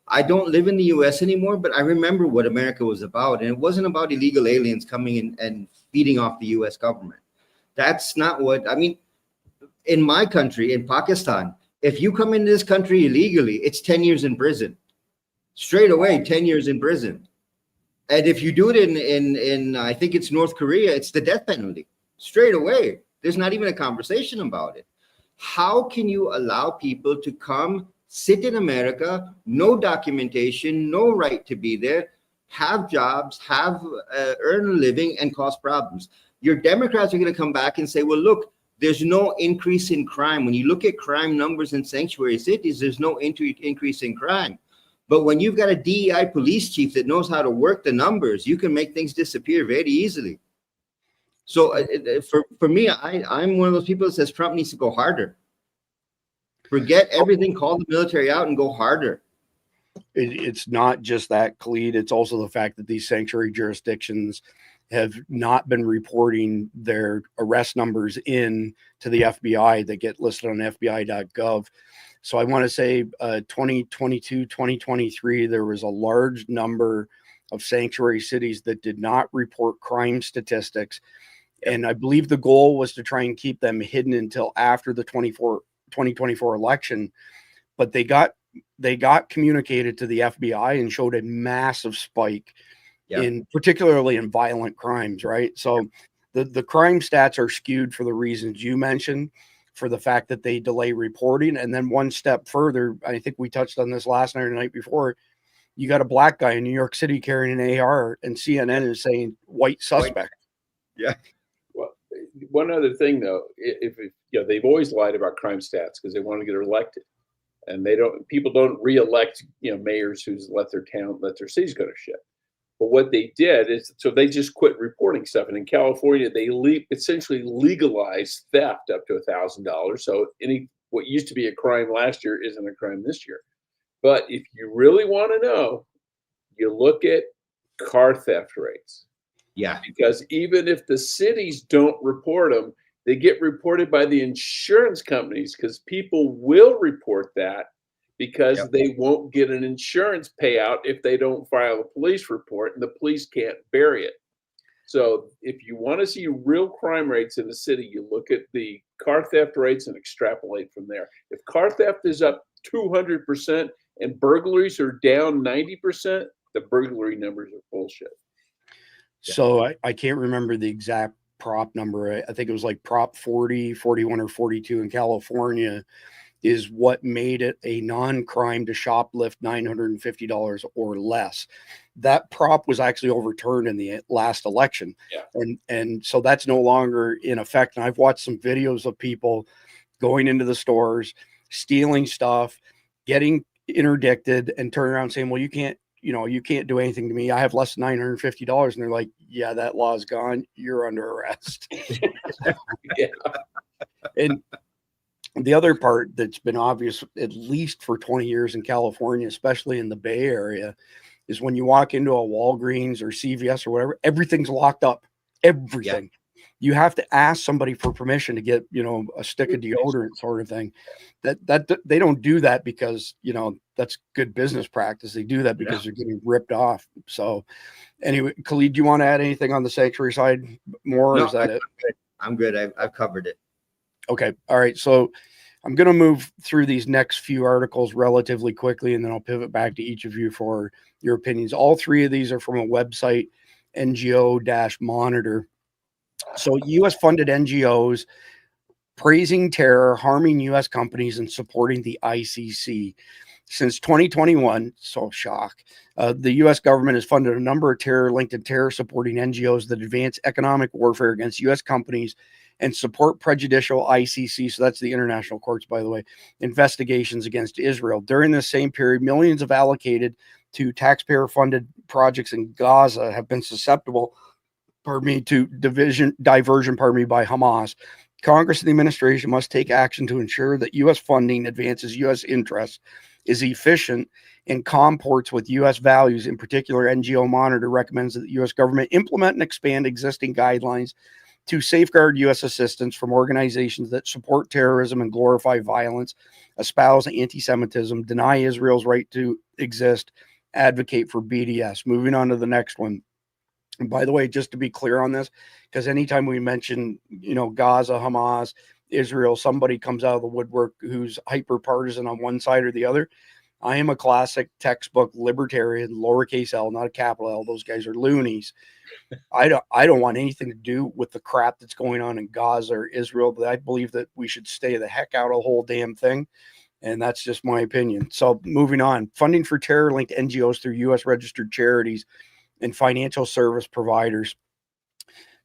[SPEAKER 8] I don't live in the U.S. anymore, but I remember what America was about, and it wasn't about illegal aliens coming in and feeding off the U.S. government. That's not what, I mean, in my country, in Pakistan, if you come into this country illegally, it's 10 years in prison. Straight away, 10 years in prison. And if you do it in I think it's North Korea, it's the death penalty. Straight away. There's not even a conversation about it. How can you allow people to come, sit in America, no documentation, no right to be there, have jobs, earn a living, and cause problems? Your Democrats are going to come back and say, well, look, there's no increase in crime. When you look at crime numbers in sanctuary cities, there's no increase in crime. But when you've got a DEI police chief that knows how to work the numbers, you can make things disappear very easily. So for me, I'm one of those people that says Trump needs to go harder. Forget everything, call the military out and go harder.
[SPEAKER 2] It's not just that, Khalid. It's also the fact that these sanctuary jurisdictions have not been reporting their arrest numbers in to the FBI that get listed on FBI.gov. So I want to say 2022, 2023, there was a large number of sanctuary cities that did not report crime statistics. And I believe the goal was to try and keep them hidden until after the 2024 election. But they got communicated to the FBI and showed a massive spike particularly in violent crimes, right? So the crime stats are skewed for the reasons you mentioned, for the fact that they delay reporting. And then one step further, I think we touched on this last night or the night before, you got a black guy in New York City carrying an AR and CNN is saying white suspect.
[SPEAKER 8] Yeah.
[SPEAKER 3] Well, one other thing though, if they've always lied about crime stats because they want to get elected. And people don't re-elect, mayors who's let their cities go to shit. But what they did is, so they just quit reporting stuff. And in California, they essentially legalized theft up to $1,000. So what used to be a crime last year isn't a crime this year. But if you really want to know, you look at car theft rates.
[SPEAKER 8] Yeah.
[SPEAKER 3] Because even if the cities don't report them, they get reported by the insurance companies, because people will report that because they won't get an insurance payout if they don't file a police report, and the police can't bury it. So if you want to see real crime rates in the city, you look at the car theft rates and extrapolate from there. If car theft is up 200% and burglaries are down 90%, the burglary numbers are bullshit.
[SPEAKER 2] So I can't remember the exact prop number. I think it was like prop 40, 41, or 42 in California is what made it a non-crime to shoplift $950 or less. That prop was actually overturned in the last election.
[SPEAKER 3] Yeah.
[SPEAKER 2] And so that's no longer in effect. And I've watched some videos of people going into the stores, stealing stuff, getting interdicted, and turn around saying, well, you can't do anything to me. I have less than $950. And they're like, yeah, that law's gone. You're under arrest.
[SPEAKER 3] Yeah.
[SPEAKER 2] And the other part that's been obvious, at least for 20 years in California, especially in the Bay Area, is when you walk into a Walgreens or CVS or whatever, everything's locked up. Everything. Yeah. You have to ask somebody for permission to get, a stick of deodorant sort of thing. That they don't do that because, that's good business practice. They do that because they're getting ripped off. So anyway, Khalid, do you want to add anything on the sanctuary side more?
[SPEAKER 8] No,
[SPEAKER 2] or is that it?
[SPEAKER 8] I'm good. I've covered it.
[SPEAKER 2] Okay. All right. So I'm going to move through these next few articles relatively quickly, and then I'll pivot back to each of you for your opinions. All three of these are from a website, NGO-Monitor. So U.S.-funded NGOs praising terror, harming U.S. companies, and supporting the ICC. Since 2021, so shock, the U.S. government has funded a number of terror-linked and terror-supporting NGOs that advance economic warfare against U.S. companies and support prejudicial ICC, so that's the international courts, by the way, investigations against Israel. During this same period, millions have allocated to taxpayer-funded projects in Gaza have been susceptible, to diversion, by Hamas. Congress and the administration must take action to ensure that U.S. funding advances U.S. interests, is efficient, and comports with U.S. values. In particular, NGO Monitor recommends that the U.S. government implement and expand existing guidelines to safeguard U.S. assistance from organizations that support terrorism and glorify violence, espouse anti-Semitism, deny Israel's right to exist, advocate for BDS. Moving on to the next one. And by the way, just to be clear on this, because anytime we mention, Gaza, Hamas, Israel, somebody comes out of the woodwork who's hyper partisan on one side or the other. I am a classic textbook libertarian, lowercase L, not a capital L. Those guys are loonies. I don't want anything to do with the crap that's going on in Gaza or Israel. But I believe that we should stay the heck out of the whole damn thing. And that's just my opinion. So moving on, funding for terror-linked NGOs through U.S. registered charities and financial service providers.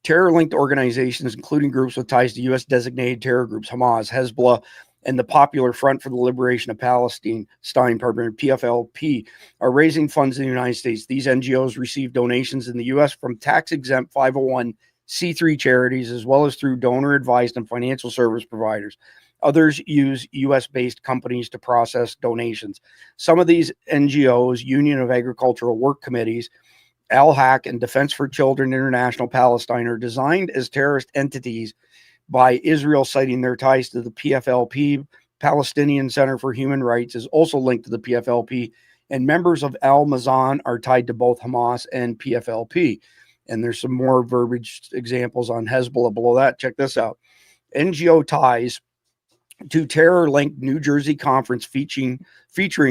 [SPEAKER 2] Terror-linked organizations, including groups with ties to U.S. designated terror groups, Hamas, Hezbollah, and the Popular Front for the Liberation of Palestine, PFLP, are raising funds in the United States. These NGOs receive donations in the U.S. from tax-exempt 501c3 charities, as well as through donor-advised and financial service providers. Others use U.S.-based companies to process donations. Some of these NGOs, Union of Agricultural Work Committees, Al-Haq, and Defense for Children International Palestine, are designed as terrorist entities by Israel, citing their ties to the PFLP. Palestinian Center for Human Rights is also linked to the PFLP, and members of Al-Mazan are tied to both Hamas and PFLP. And there's some more verbiage examples on Hezbollah below that. Check this out. NGO ties to terror-linked New Jersey conference featuring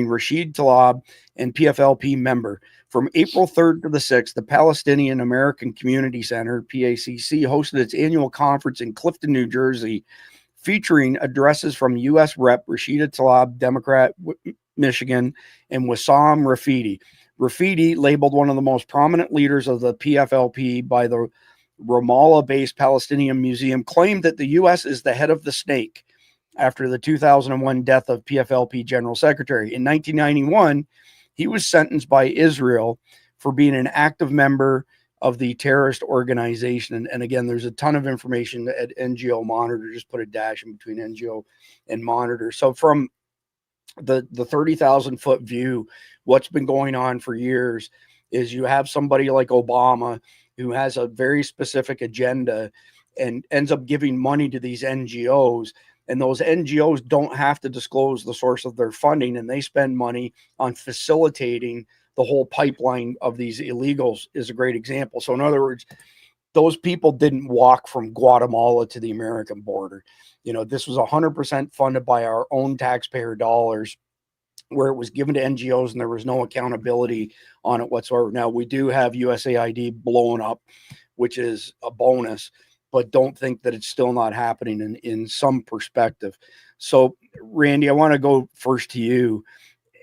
[SPEAKER 2] Rashid Tlaib and PFLP member. From April 3rd to the 6th, the Palestinian American Community Center, PACC, hosted its annual conference in Clifton, New Jersey, featuring addresses from U.S. Rep. Rashida Tlaib, Democrat, Michigan, and Wissam Rafidi. Rafidi, labeled one of the most prominent leaders of the PFLP by the Ramallah-based Palestinian Museum, claimed that the U.S. is the head of the snake after the 2001 death of PFLP General Secretary. In 1991, he was sentenced by Israel for being an active member of the terrorist organization. And again, there's a ton of information at NGO Monitor. Just put a dash in between NGO and Monitor. So from the 30,000 foot view, what's been going on for years is you have somebody like Obama who has a very specific agenda and ends up giving money to these NGOs. And those NGOs don't have to disclose the source of their funding, and they spend money on facilitating the whole pipeline of these illegals is a great example. So in other words, those people didn't walk from Guatemala to the American border. You know, this was 100% funded by our own taxpayer dollars, where it was given to NGOs and there was no accountability on it whatsoever. Now, we do have USAID blowing up, which is a bonus, but don't think that it's still not happening in some perspective. So, Randy, I want to go first to you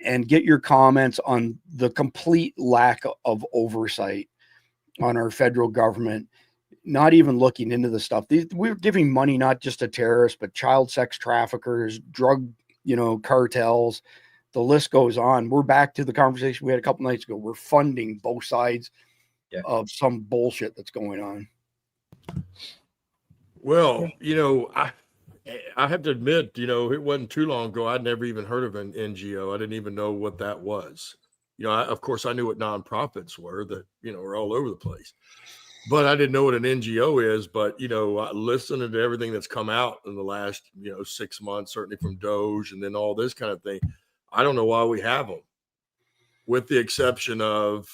[SPEAKER 2] and get your comments on the complete lack of oversight on our federal government, not even looking into the stuff. We're giving money not just to terrorists, but child sex traffickers, drug, cartels. The list goes on. We're back to the conversation we had a couple nights ago. We're funding both sides of some bullshit that's going on.
[SPEAKER 7] Well, I have to admit, it wasn't too long ago. I'd never even heard of an NGO. I didn't even know what that was. Of course, I knew what nonprofits were that, are all over the place. But I didn't know what an NGO is. But, listening to everything that's come out in the last, 6 months, certainly from Doge and then all this kind of thing, I don't know why we have them, with the exception of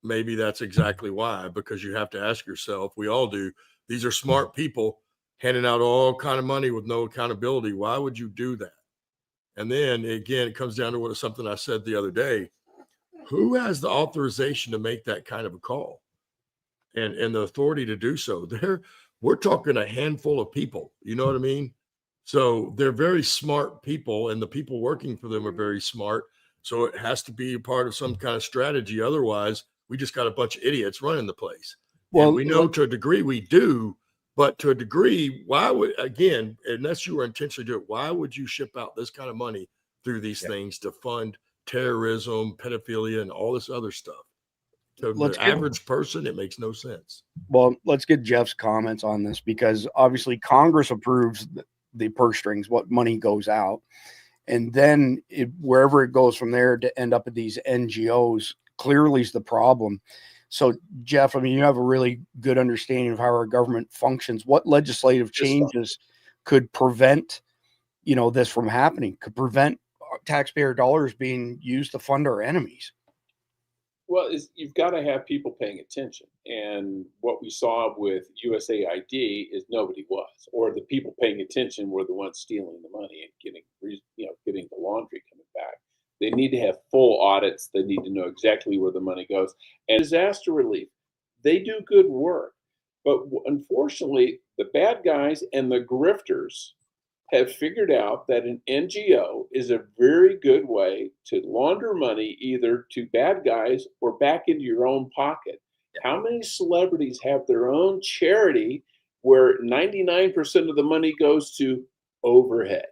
[SPEAKER 7] maybe that's exactly why, because you have to ask yourself, we all do, these are smart people handing out all kind of money with no accountability. Why would you do that? And then again, it comes down to something I said the other day. Who has the authorization to make that kind of a call and the authority to do so? We're talking a handful of people, you know what I mean? So they're very smart people, and the people working for them are very smart. So it has to be a part of some kind of strategy. Otherwise, we just got a bunch of idiots running the place. Well, and we know to a degree we do, but to a degree, why would, again, unless you were intentionally doing it, why would you ship out this kind of money through these things to fund terrorism, pedophilia, and all this other stuff? To the average person, it makes no sense.
[SPEAKER 2] Well, let's get Jeff's comments on this, because obviously Congress approves the purse strings, what money goes out. And then wherever it goes from there to end up at these NGOs clearly is the problem. So, Jeff, I mean, you have a really good understanding of how our government functions. What legislative changes could prevent, this from happening, could prevent taxpayer dollars being used to fund our enemies?
[SPEAKER 3] Well, you've got to have people paying attention. And what we saw with USAID is nobody was, or the people paying attention were the ones stealing the money and getting the laundry coming back. They need to have full audits. They need to know exactly where the money goes. And disaster relief, they do good work. But unfortunately, the bad guys and the grifters have figured out that an NGO is a very good way to launder money either to bad guys or back into your own pocket. How many celebrities have their own charity where 99% of the money goes to overhead?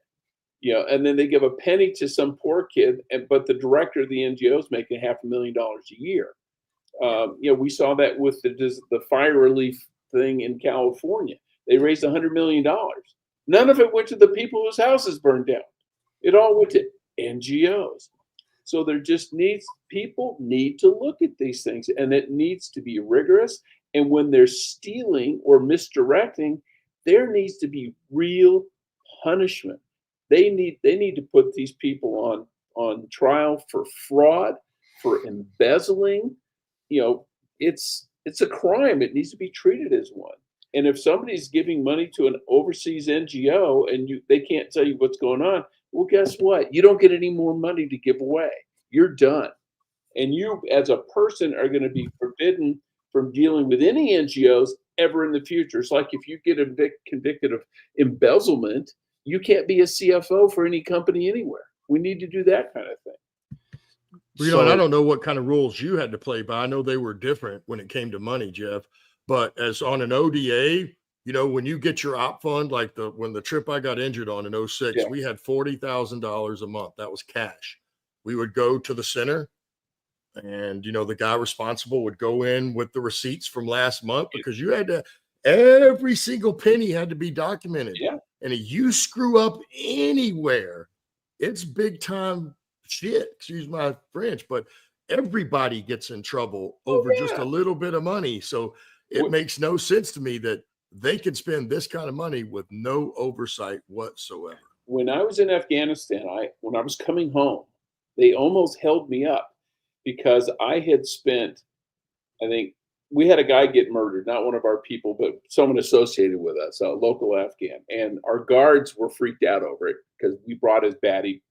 [SPEAKER 3] And then they give a penny to some poor kid, but the director of the NGO is making $500,000 a year. We saw that with the fire relief thing in California. They raised $100 million. None of it went to the people whose houses burned down. It all went to NGOs. So people need to look at these things, and it needs to be rigorous. And when they're stealing or misdirecting, there needs to be real punishment. They need to put these people on trial for fraud, for embezzling. It's a crime. It needs to be treated as one. And if somebody's giving money to an overseas NGO and they can't tell you what's going on, well, guess what? You don't get any more money to give away. You're done. And you, as a person, are going to be forbidden from dealing with any NGOs ever in the future. It's like if you get convicted of embezzlement, you can't be a CFO for any company anywhere. We need to do that kind of thing.
[SPEAKER 7] And I don't know what kind of rules you had to play by. I know they were different when it came to money, Jeff. But as on an ODA, when you get your op fund, like when the trip I got injured on in 2006, we had $40,000 a month. That was cash. We would go to the center, and the guy responsible would go in with the receipts from last month, because you had to, every single penny had to be documented.
[SPEAKER 3] Yeah.
[SPEAKER 7] And if you screw up anywhere, it's big time shit. Excuse my French, but everybody gets in trouble over just a little bit of money. So it makes no sense to me that they can spend this kind of money with no oversight whatsoever.
[SPEAKER 3] When I was in Afghanistan, when I was coming home, they almost held me up because I had spent, I think, we had a guy get murdered, not one of our people, but someone associated with us, a local Afghan. And our guards were freaked out over it because we brought his body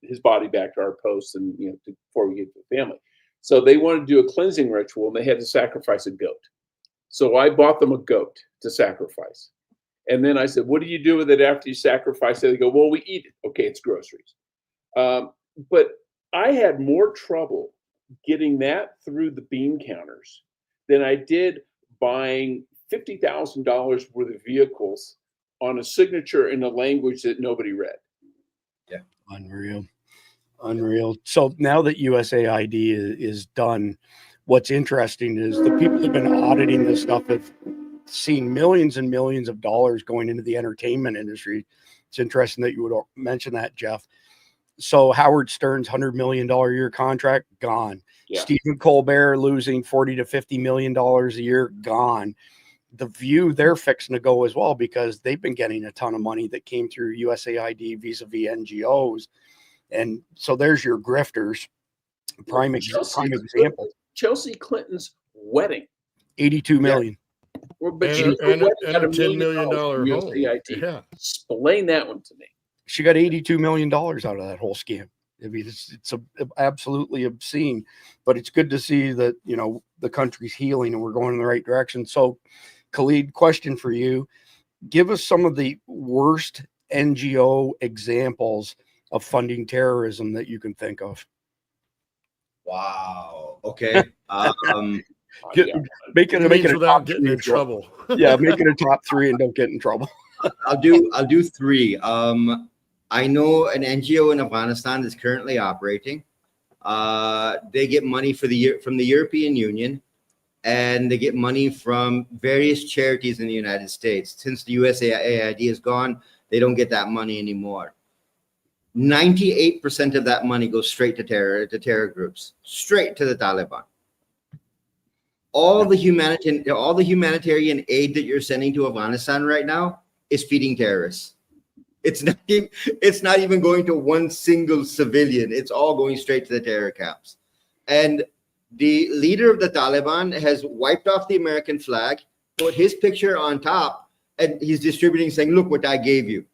[SPEAKER 3] back to our post, and before we get to the family. So they wanted to do a cleansing ritual, and they had to sacrifice a goat. So I bought them a goat to sacrifice. And then I said, what do you do with it after you sacrifice it? They go, well, we eat it. Okay, it's groceries. But I had more trouble getting that through the bean counters than I did buying $50,000 worth of vehicles on a signature in a language that nobody read.
[SPEAKER 2] Yeah, unreal. So now that USAID is done, what's interesting is the people who've been auditing this stuff have seen millions and millions of dollars going into the entertainment industry. It's interesting that you would mention that, Jeff. So Howard Stern's $100 million a year contract, gone. Yeah. Stephen Colbert losing $40 to $50 million a year, gone. The View, they're fixing to go as well because they've been getting a ton of money that came through USAID vis-a-vis NGOs. And so there's your grifters. Prime example.
[SPEAKER 3] Chelsea Clinton's wedding.
[SPEAKER 2] 82 million.
[SPEAKER 3] Yeah. But
[SPEAKER 7] and a $10 million home.
[SPEAKER 3] Yeah. Explain that one to me.
[SPEAKER 2] She got $82 million out of that whole scam. I mean, it's absolutely obscene, but it's good to see that, the country's healing and we're going in the right direction. So, Khalid, question for you. Give us some of the worst NGO examples of funding terrorism that you can think of.
[SPEAKER 8] Wow. Okay.
[SPEAKER 2] Make it
[SPEAKER 7] without getting in trouble.
[SPEAKER 2] Yeah, make it a top 3 and don't get in trouble.
[SPEAKER 8] I'll do 3. I know an NGO in Afghanistan that's currently operating. They get money from the European Union, and they get money from various charities in the United States. Since the USAID is gone, they don't get that money anymore. 98% of that money goes straight to terror groups, straight to the Taliban. All the humanitarian aid that you're sending to Afghanistan right now is feeding terrorists. It's not even going to one single civilian. It's all going straight to the terror camps. And the leader of the Taliban has wiped off the American flag, put his picture on top, and he's distributing, saying, look what I gave you.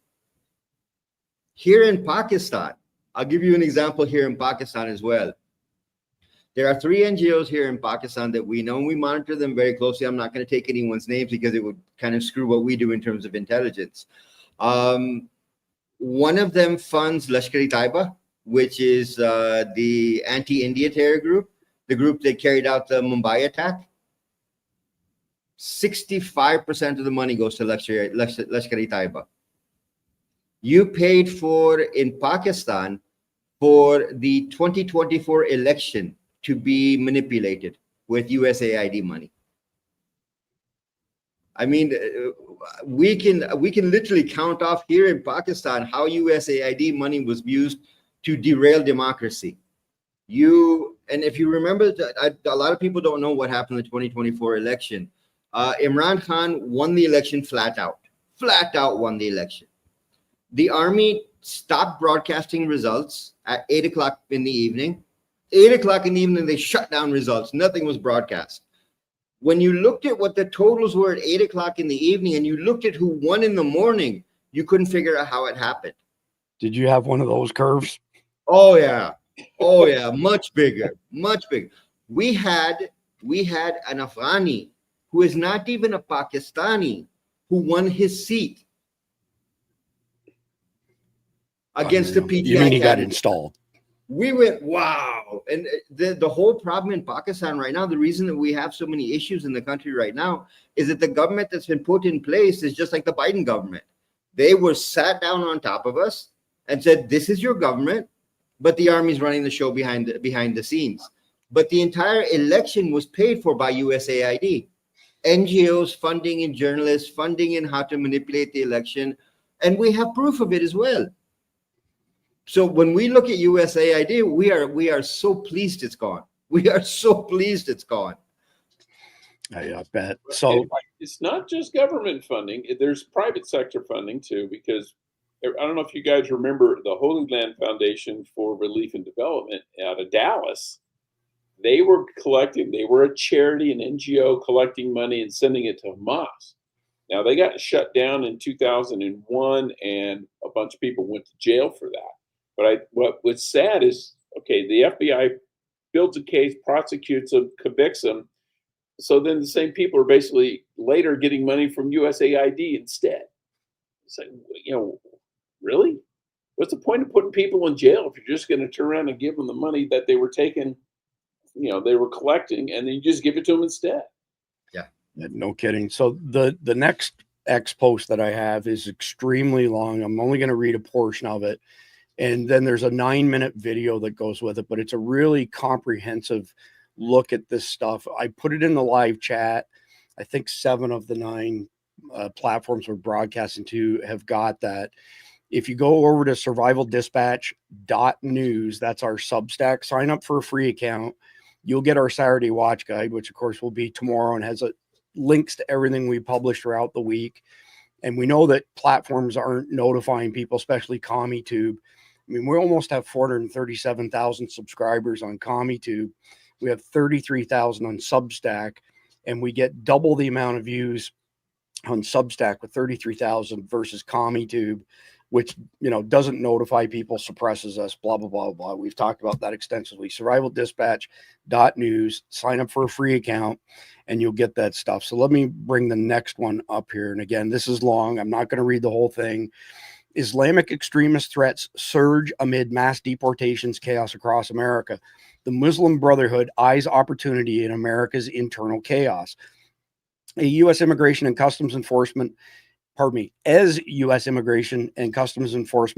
[SPEAKER 8] Here in Pakistan, I'll give you an example here in Pakistan as well. There are 3 NGOs here in Pakistan that we know, and we monitor them very closely. I'm not going to take anyone's names because it would kind of screw what we do in terms of intelligence. One of them funds Lashkar-e-Taiba, which is the anti-India terror group, the group that carried out the Mumbai attack. 65% of the money goes to Lashkar-e-Taiba. You paid for, in Pakistan, for the 2024 election to be manipulated with USAID money. I mean, we can literally count off here in Pakistan how USAID money was used to derail democracy. And if you remember, a lot of people don't know what happened in the 2024 election. Imran Khan won the election flat out won the election. The army stopped broadcasting results at 8 o'clock in the evening. 8 o'clock in the evening, they shut down results. Nothing was broadcast. When you looked at what the totals were at 8 o'clock in the evening and you looked at who won in the morning, you couldn't figure out how it happened.
[SPEAKER 2] Did you have one of those curves?
[SPEAKER 8] Oh, yeah. Oh, yeah. Much bigger. Much bigger. We had an Afghani who is not even a Pakistani who won his seat against the PTI.
[SPEAKER 2] You mean he got installed?
[SPEAKER 8] We went, wow. And the whole problem in Pakistan right now, the reason that we have so many issues in the country right now is that the government that's been put in place is just like the Biden government. They were sat down on top of us and said, this is your government, but the army's running the show behind the scenes. But the entire election was paid for by USAID. NGOs funding in journalists, funding in how to manipulate the election. And we have proof of it as well. So when we look at USAID, we are so pleased it's gone. We are so pleased it's gone.
[SPEAKER 2] I bet. So
[SPEAKER 3] it's not just government funding. There's private sector funding too, because I don't know if you guys remember the Holy Land Foundation for Relief and Development out of Dallas They were collecting, they were a charity, an NGO collecting money and sending it to Hamas. Now, they got shut down in 2001, and a bunch of people went to jail for that. But what's sad is, okay, the FBI builds a case, prosecutes them, convicts them. So then the same people are basically later getting money from USAID instead. It's like, really? What's the point of putting people in jail if you're just going to turn around and give them the money that they were taking, they were collecting, and then you just give it to them instead?
[SPEAKER 2] No kidding. So the next X post that I have is extremely long. I'm only going to read a portion of it. And then there's a 9-minute video that goes with it, but it's a really comprehensive look at this stuff. I put it in the live chat. I think 7 of the 9 platforms we're broadcasting to have got that. If you go over to survivaldispatch.news, that's our Substack, sign up for a free account. You'll get our Saturday watch guide, which of course will be tomorrow and has links to everything we publish throughout the week. And we know that platforms aren't notifying people, especially CommieTube. I mean, we almost have 437,000 subscribers on CommieTube. We have 33,000 on Substack, and we get double the amount of views on Substack with 33,000 versus CommieTube, which, doesn't notify people, suppresses us, blah, blah, blah, blah. We've talked about that extensively. Survivaldispatch.news, sign up for a free account, and you'll get that stuff. So let me bring the next one up here. And again, this is long. I'm not going to read the whole thing. Islamic extremist threats surge amid mass deportations chaos across America. The Muslim Brotherhood eyes opportunity in America's internal chaos. As U.S. Immigration and Customs Enforcement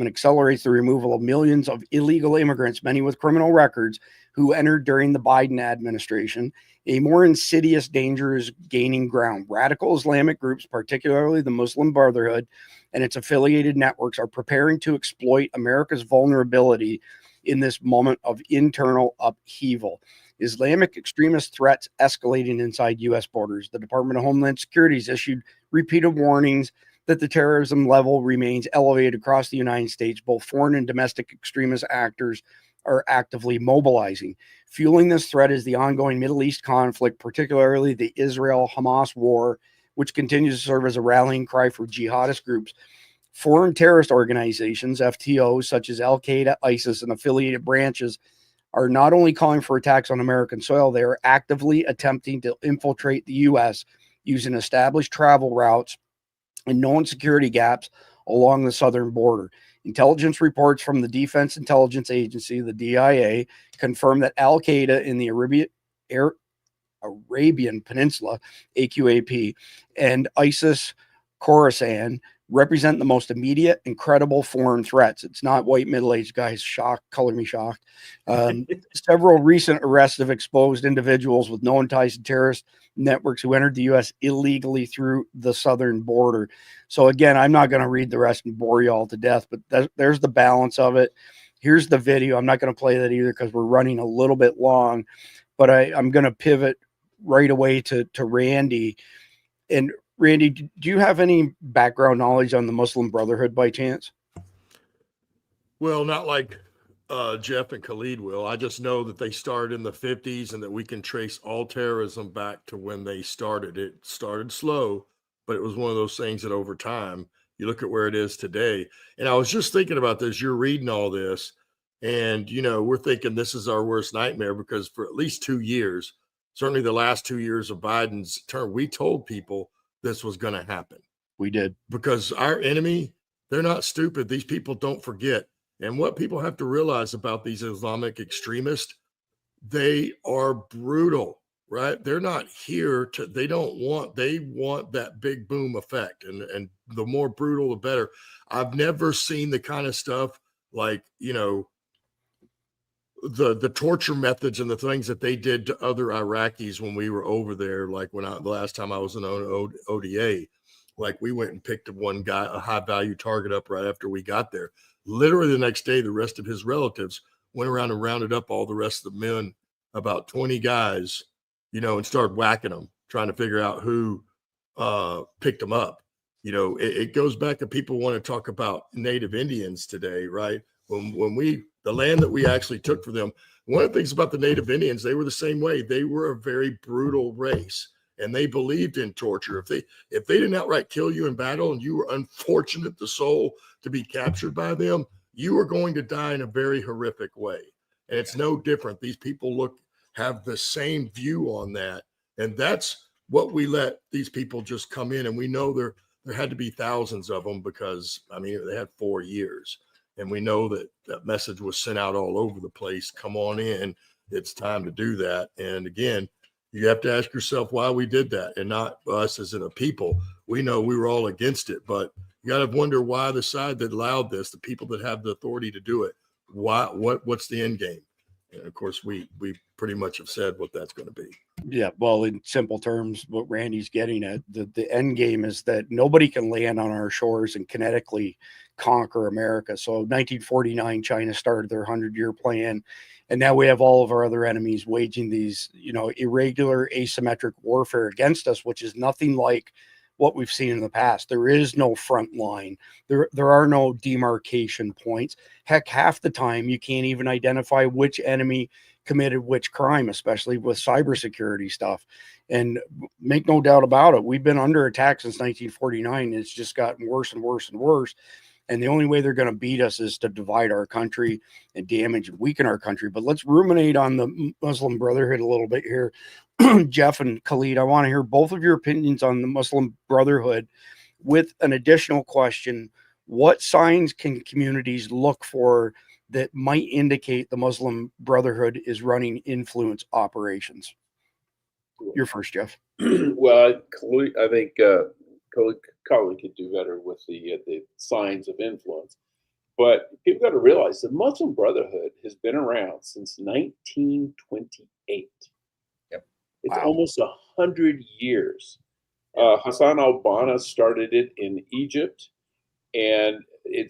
[SPEAKER 2] accelerates the removal of millions of illegal immigrants, many with criminal records, who entered during the Biden administration, a more insidious danger is gaining ground. Radical Islamic groups, particularly the Muslim Brotherhood and its affiliated networks, are preparing to exploit America's vulnerability in this moment of internal upheaval. Islamic extremist threats escalating inside U.S. borders. The Department of Homeland Security has issued repeated warnings that the terrorism level remains elevated across the United States. Both foreign and domestic extremist actors are actively mobilizing. Fueling this threat is the ongoing Middle East conflict, particularly the Israel-Hamas war, which continues to serve as a rallying cry for jihadist groups. Foreign terrorist organizations, FTOs, such as Al-Qaeda, ISIS, and affiliated branches, are not only calling for attacks on American soil, they are actively attempting to infiltrate the U.S. using established travel routes and known security gaps along the southern border. Intelligence reports from the Defense Intelligence Agency, the DIA, confirm that Al-Qaeda in the Arabian Peninsula, AQAP, and ISIS Khorasan represent the most immediate and credible foreign threats. It's not white middle-aged guys shocked, color me shocked. Several recent arrests have exposed individuals with known ties to terrorist networks who entered the U.S. illegally through the southern border. So again, I'm not going to read the rest and bore you all to death, but there's the balance of it. Here's the video. I'm not going to play that either because we're running a little bit long, but I'm going to pivot right away to Randy. And Randy, do you have any background knowledge on the Muslim Brotherhood by chance?
[SPEAKER 7] Well, not like Jeff and Khalid will. I just know that they started in the 50s and that we can trace all terrorism back to when they started. It started slow, but it was one of those things that over time, you look at where it is today. And I was just thinking about this. You're reading all this and, we're thinking this is our worst nightmare because for at least 2 years, certainly the last 2 years of Biden's term, we told people this was going to happen.
[SPEAKER 2] We did.
[SPEAKER 7] Because our enemy, they're not stupid. These people don't forget. And what people have to realize about these Islamic extremists, they are brutal, right? They're not here they want that big boom effect. And the more brutal, the better. I've never seen the kind of stuff like, the torture methods and the things that they did to other Iraqis when we were over there, like the last time I was in ODA, like we went and picked one guy, a high value target up right after we got there. Literally the next day, the rest of his relatives went around and rounded up all the rest of the men, about 20 guys, and started whacking them, trying to figure out who picked them up. It goes back to people want to talk about Native Indians today, right? The land that we actually took for them, one of the things about the Native Indians, they were the same way. They were a very brutal race, and they believed in torture. If they didn't outright kill you in battle and you were unfortunate the soul to be captured by them, you were going to die in a very horrific way. And it's no different. These people have the same view on that. And that's what we let these people just come in. And we know there had to be thousands of them because, I mean, they had 4 years. And we know that message was sent out all over the place. Come on in. It's time to do that. And again, you have to ask yourself why we did that, and not us as in a people. We know we were all against it, but you got to wonder why the side that allowed this, the people that have the authority to do it, what's the end game? And of course, we pretty much have said what that's going to be.
[SPEAKER 2] Yeah, well, in simple terms, what Randy's getting at, the end game is that nobody can land on our shores and kinetically conquer America. So 1949, China started their 100-year plan, and now we have all of our other enemies waging these, irregular, asymmetric warfare against us, which is nothing like what we've seen in the past. There is no front line. There are no demarcation points. Heck, half the time you can't even identify which enemy committed which crime, especially with cybersecurity stuff. And make no doubt about it, we've been under attack since 1949. It's just gotten worse and worse and worse. And the only way they're going to beat us is to divide our country and damage and weaken our country. But let's ruminate on the Muslim Brotherhood a little bit here. Jeff and Khalid, I want to hear both of your opinions on the Muslim Brotherhood with an additional question. What signs can communities look for that might indicate the Muslim Brotherhood is running influence operations? You're first, Jeff.
[SPEAKER 3] Well, I think Khalid could do better with the signs of influence. But people got to realize the Muslim Brotherhood has been around since 1928.
[SPEAKER 8] Yep.
[SPEAKER 3] It's
[SPEAKER 2] Wow.
[SPEAKER 3] almost 100 years. Hassan al-Banna started it in Egypt, and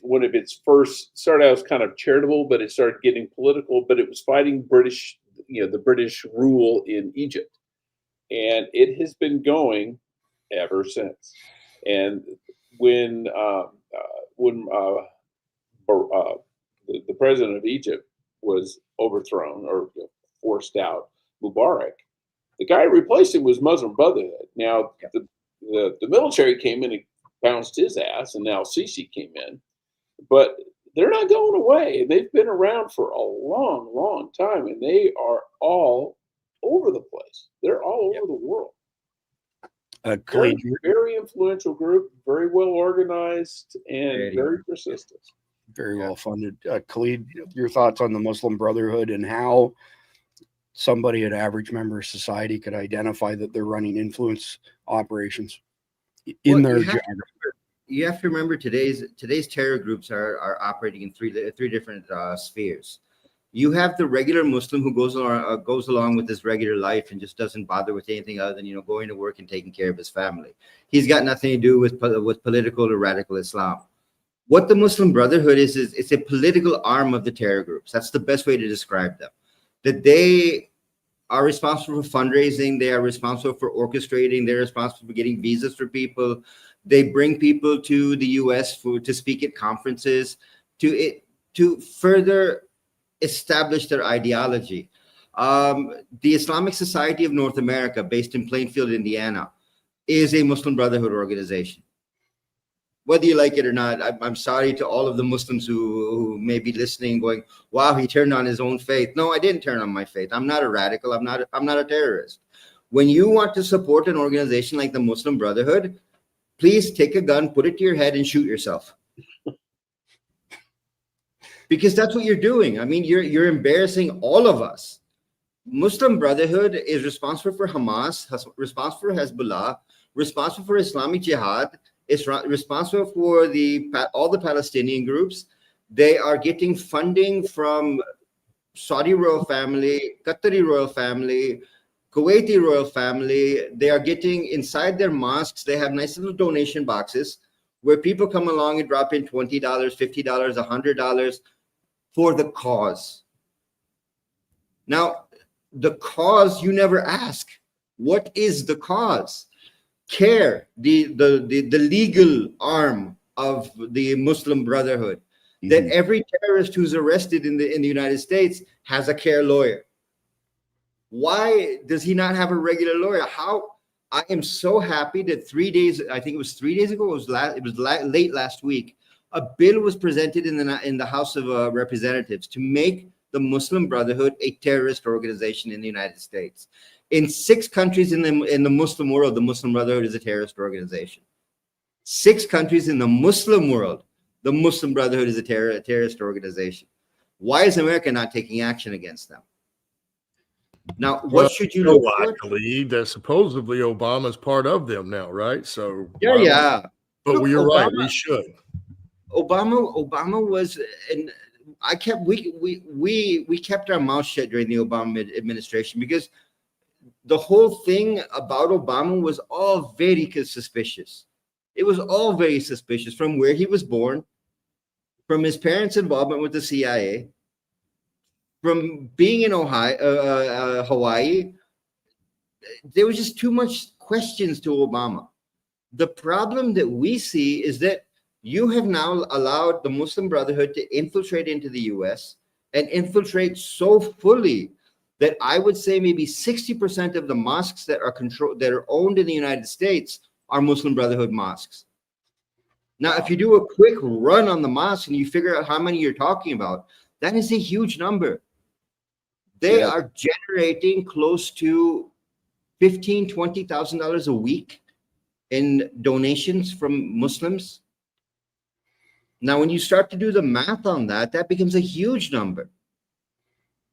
[SPEAKER 3] one of its first started out as kind of charitable, but it started getting political. But it was fighting the British rule in Egypt, and it has been going ever since. And when the president of Egypt was overthrown or forced out, Mubarak, the guy who replaced him was Muslim Brotherhood. Now, the military came in and bounced his ass, and now Sisi came in. But they're not going away. They've been around for a long, long time, and they are all over the place. They're all over the world. Very influential group, very well organized, and very persistent.
[SPEAKER 2] Very well funded. Khalid, your thoughts on the Muslim Brotherhood and how somebody, an average member of society, could identify that they're running influence operations in their geography?
[SPEAKER 8] You have to remember today's terror groups are operating in three different spheres. You have the regular Muslim who goes along with his regular life and just doesn't bother with anything other than going to work and taking care of his family. He's got nothing to do with political or radical Islam. What the Muslim Brotherhood is it's a political arm of the terror groups. That's the best way to describe them. That they are responsible for fundraising. They are responsible for orchestrating. They're responsible for getting visas for people. They bring people to the U.S. to speak at conferences to further establish their ideology. The Islamic Society of North America, based in Plainfield, Indiana, is a Muslim Brotherhood organization. Whether you like it or not, I'm sorry to all of the Muslims who may be listening, going, "Wow, he turned on his own faith." No, I didn't turn on my faith. I'm not a radical. I'm not a terrorist. When you want to support an organization like the Muslim Brotherhood, please take a gun, put it to your head, and shoot yourself. Because that's what you're doing. I mean, you're embarrassing all of us. Muslim Brotherhood is responsible for Hamas, responsible for Hezbollah, responsible for Islamic Jihad, is responsible for all the Palestinian groups. They are getting funding from Saudi royal family, Qatari royal family, Kuwaiti royal family. They are getting inside their mosques. They have nice little donation boxes where people come along and drop in $20, $50, $100 for the cause. Now, the cause you never ask. What is the cause? CARE, the legal arm of the Muslim Brotherhood, that every terrorist who's arrested in the United States has a care lawyer. Why does he not have a regular lawyer? I am so happy that 3 days, I think it was 3 days ago, it was late last week, a bill was presented in the House of Representatives to make the Muslim Brotherhood a terrorist organization in the United States. In 6 countries in the Muslim world, the Muslim Brotherhood is a terrorist organization. 6 countries in the Muslim world, the Muslim Brotherhood is a terrorist organization. Why is America not taking action against them? Now, what should you look for?
[SPEAKER 7] Actually, that supposedly Obama's part of them now, right? So
[SPEAKER 8] Yeah.
[SPEAKER 7] But
[SPEAKER 8] Look,
[SPEAKER 7] you're right.
[SPEAKER 8] Obama-
[SPEAKER 7] We should.
[SPEAKER 8] Obama was, and we kept our mouth shut during the Obama administration because the whole thing about Obama was all very suspicious. It was all very suspicious, from where he was born, from his parents' involvement with the CIA, from being in Hawaii. There was just too much questions to Obama. The problem that we see is that you have now allowed the Muslim Brotherhood to infiltrate into the US and infiltrate so fully that I would say maybe 60% of the mosques that are owned in the United States are Muslim Brotherhood mosques. Now, if you do a quick run on the mosque and you figure out how many you're talking about, that is a huge number. They are generating close to $15,000, $20,000 a week in donations from Muslims. Now, when you start to do the math on that, that becomes a huge number.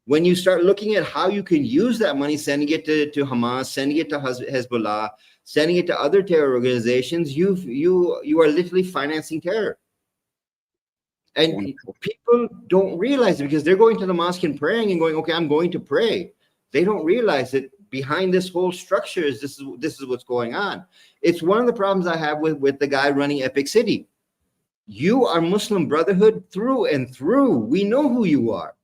[SPEAKER 8] When you start looking at how you can use that money, sending it to Hamas, sending it to Hezbollah, sending it to other terror organizations, you are literally financing terror. And people don't realize it because they're going to the mosque and praying and going, okay, I'm going to pray. They don't realize that behind this whole structure is this is what's going on. It's one of the problems I have with the guy running Epic City. You are Muslim Brotherhood through and through. We know who you are.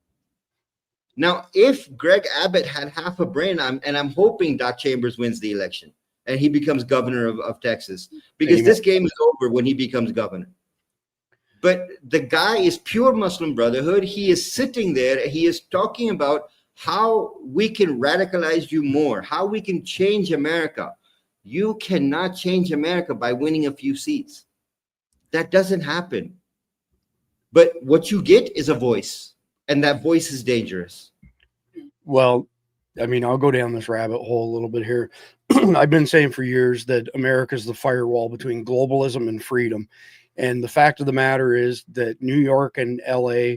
[SPEAKER 8] Now, if Greg Abbott had half a brain, I'm hoping Doc Chambers wins the election and he becomes governor of Texas, because this game is over when he becomes governor. But the guy is pure Muslim Brotherhood. He is sitting there. He is talking about how we can radicalize you more, how we can change America. You cannot change America by winning a few seats. That doesn't happen. But what you get is a voice, and that voice is dangerous.
[SPEAKER 2] Well, I mean, I'll go down this rabbit hole a little bit here. I've been saying for years that America's the firewall between globalism and freedom. And the fact of the matter is that New York and LA,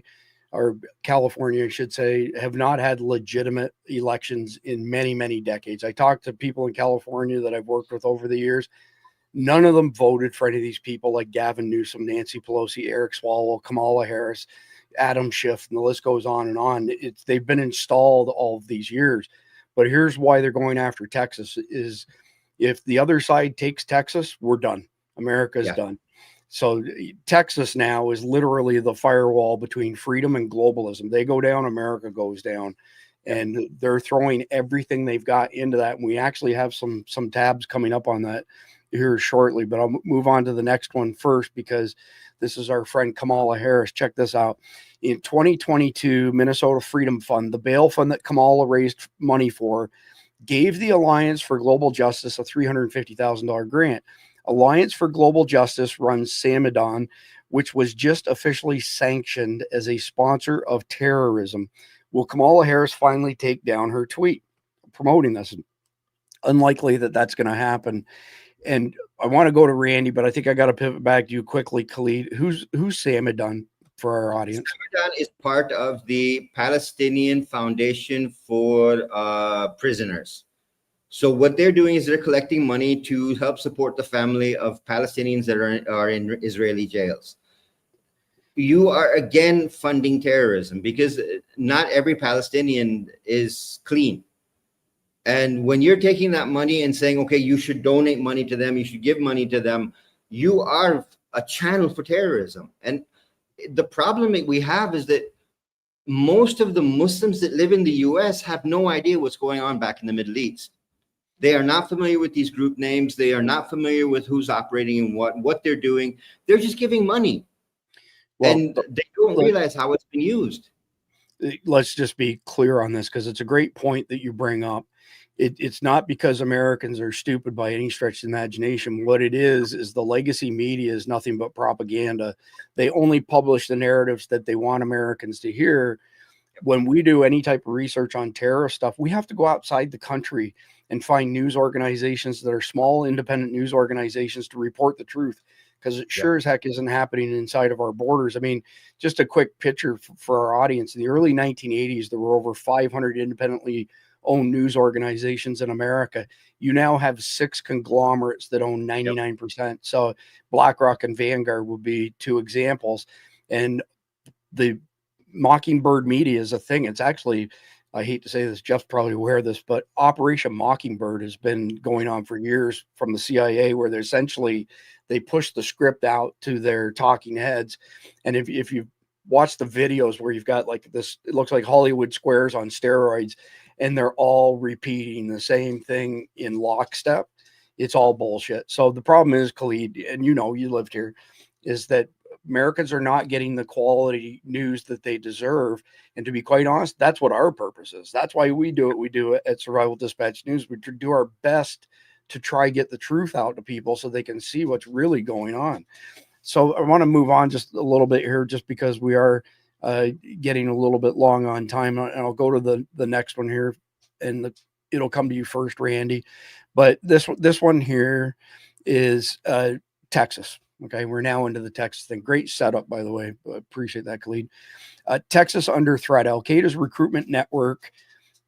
[SPEAKER 2] or California, I should say, have not had legitimate elections in many, many decades. I talked to people in California that I've worked with over the years. None of them voted for any of these people like Gavin Newsom, Nancy Pelosi, Eric Swalwell, Kamala Harris, Adam Schiff, and the list goes on and on. They've been installed all of these years. But here's why they're going after Texas is if the other side takes Texas, we're done. America's done. So Texas now is literally the firewall between freedom and globalism. They go down, America goes down. And they're throwing everything they've got into that. And we actually have some tabs coming up on that here shortly, but I'll move on to the next one first because this is our friend Kamala Harris. Check this out. In 2022, Minnesota Freedom Fund, the bail fund that Kamala raised money for, gave the Alliance for Global Justice a $350,000 grant. Alliance for Global Justice runs Samadan, which was just officially sanctioned as a sponsor of terrorism. Will Kamala Harris finally take down her tweet promoting this? Unlikely that that's going to happen. And I want to go to Randy, but I think I got to pivot back to you quickly, Khalid. Who's Samadan for our audience?
[SPEAKER 8] Samadan is part of the Palestinian Foundation for Prisoners. So what they're doing is they're collecting money to help support the family of Palestinians that are in Israeli jails. You are again funding terrorism because not every Palestinian is clean. And when you're taking that money and saying, okay, you should donate money to them, you should give money to them, you are a channel for terrorism. And the problem that we have is that most of the Muslims that live in the US have no idea what's going on back in the Middle East. They are not familiar with these group names. They are not familiar with who's operating and what they're doing. They're just giving money. and they don't realize how it's been used.
[SPEAKER 2] Let's just be clear on this, because it's a great point that you bring up. It's not because Americans are stupid by any stretch of the imagination. What it is the legacy media is nothing but propaganda. They only publish the narratives that they want Americans to hear. When we do any type of research on terrorist stuff, we have to go outside the country and find news organizations that are small, independent news organizations to report the truth, because it sure as heck isn't happening inside of our borders. I mean, just a quick picture for our audience. In the early 1980s, there were over 500 independently owned news organizations in America. You now have 6 conglomerates that own 99%. So BlackRock and Vanguard would be 2 examples. And the Mockingbird media is a thing. It's actually, I hate to say this, Jeff's probably aware of this, but Operation Mockingbird has been going on for years from the CIA, where they push the script out to their talking heads. And if you watch the videos where you've got like this, it looks like Hollywood squares on steroids, and they're all repeating the same thing in lockstep. It's all bullshit. So the problem is, Khalid, and you lived here, is that Americans are not getting the quality news that they deserve. And to be quite honest, that's what our purpose is. That's why we do it. We do it at Survival Dispatch News. We do our best to try get the truth out to people so they can see what's really going on. So I want to move on just a little bit here, just because we are getting a little bit long on time. And I'll go to the next one here, and it'll come to you first, Randy. But this one here is Texas. Okay, we're now into the Texas thing. Great setup, by the way. Appreciate that, Khalid. Texas under threat. Al-Qaeda's recruitment network,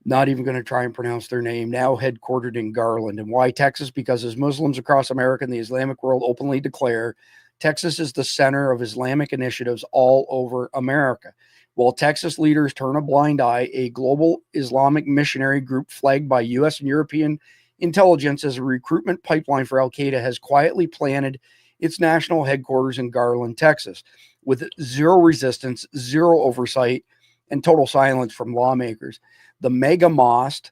[SPEAKER 2] not even going to try and pronounce their name, now headquartered in Garland. And why Texas? Because as Muslims across America and the Islamic world openly declare, Texas is the center of Islamic initiatives all over America. While Texas leaders turn a blind eye, a global Islamic missionary group flagged by U.S. and European intelligence as a recruitment pipeline for Al-Qaeda has quietly planted its national headquarters in Garland, Texas, with zero resistance, zero oversight, and total silence from lawmakers. The mega mosque,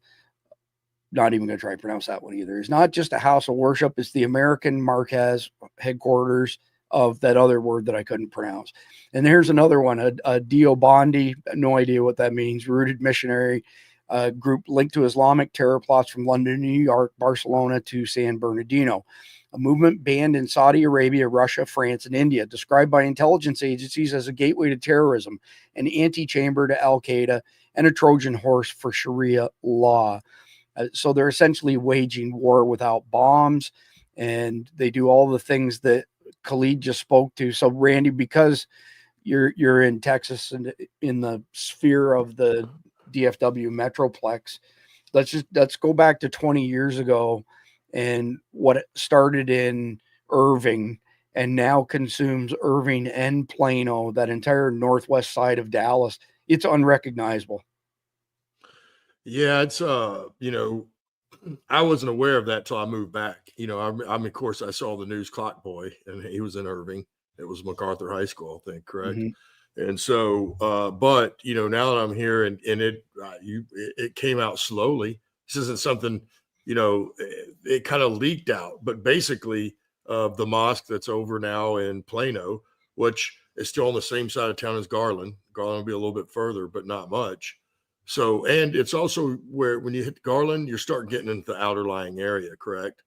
[SPEAKER 2] not even going to try to pronounce that one either, is not just a house of worship. It's the American Marquez headquarters of that other word that I couldn't pronounce. And here's another one, a Dio Bondi, no idea what that means, rooted missionary group linked to Islamic terror plots from London, New York, Barcelona to San Bernardino. A movement banned in Saudi Arabia, Russia, France, and India, described by intelligence agencies as a gateway to terrorism, an antechamber to Al-Qaeda, and a Trojan horse for Sharia law. So they're essentially waging war without bombs, and they do all the things that Khalid just spoke to. So Randy, because you're in Texas and in the sphere of the DFW Metroplex, let's go back to 20 years ago and what started in Irving and now consumes Irving and Plano, that entire northwest side of Dallas. It's unrecognizable.
[SPEAKER 7] Yeah, it's I wasn't aware of that till I moved back. Of course, I saw the news Clock Boy, and he was in Irving. It was MacArthur High School, I think, correct? Mm-hmm. And so, but now that I'm here, and it came out slowly. This isn't something, it kind of leaked out. But basically, the mosque that's over now in Plano, which is still on the same side of town as Garland. Garland will be a little bit further, but not much. So, and it's also where when you hit Garland, you're starting getting into the outer lying area, correct?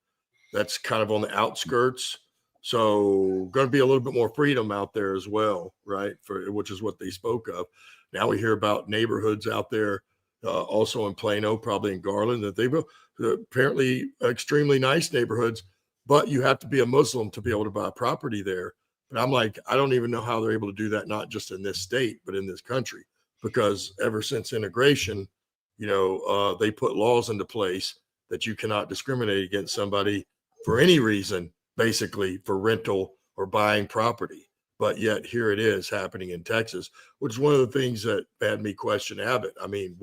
[SPEAKER 7] That's kind of on the outskirts. So going to be a little bit more freedom out there as well, right? Which is what they spoke of. Now we hear about neighborhoods out there, also in Plano, probably in Garland, that they've apparently extremely nice neighborhoods, but you have to be a Muslim to be able to buy property there. But I'm like, I don't even know how they're able to do that, not just in this state, but in this country. Because ever since integration, they put laws into place that you cannot discriminate against somebody for any reason, basically for rental or buying property. But yet here it is happening in Texas, which is one of the things that had me question Abbott. I mean,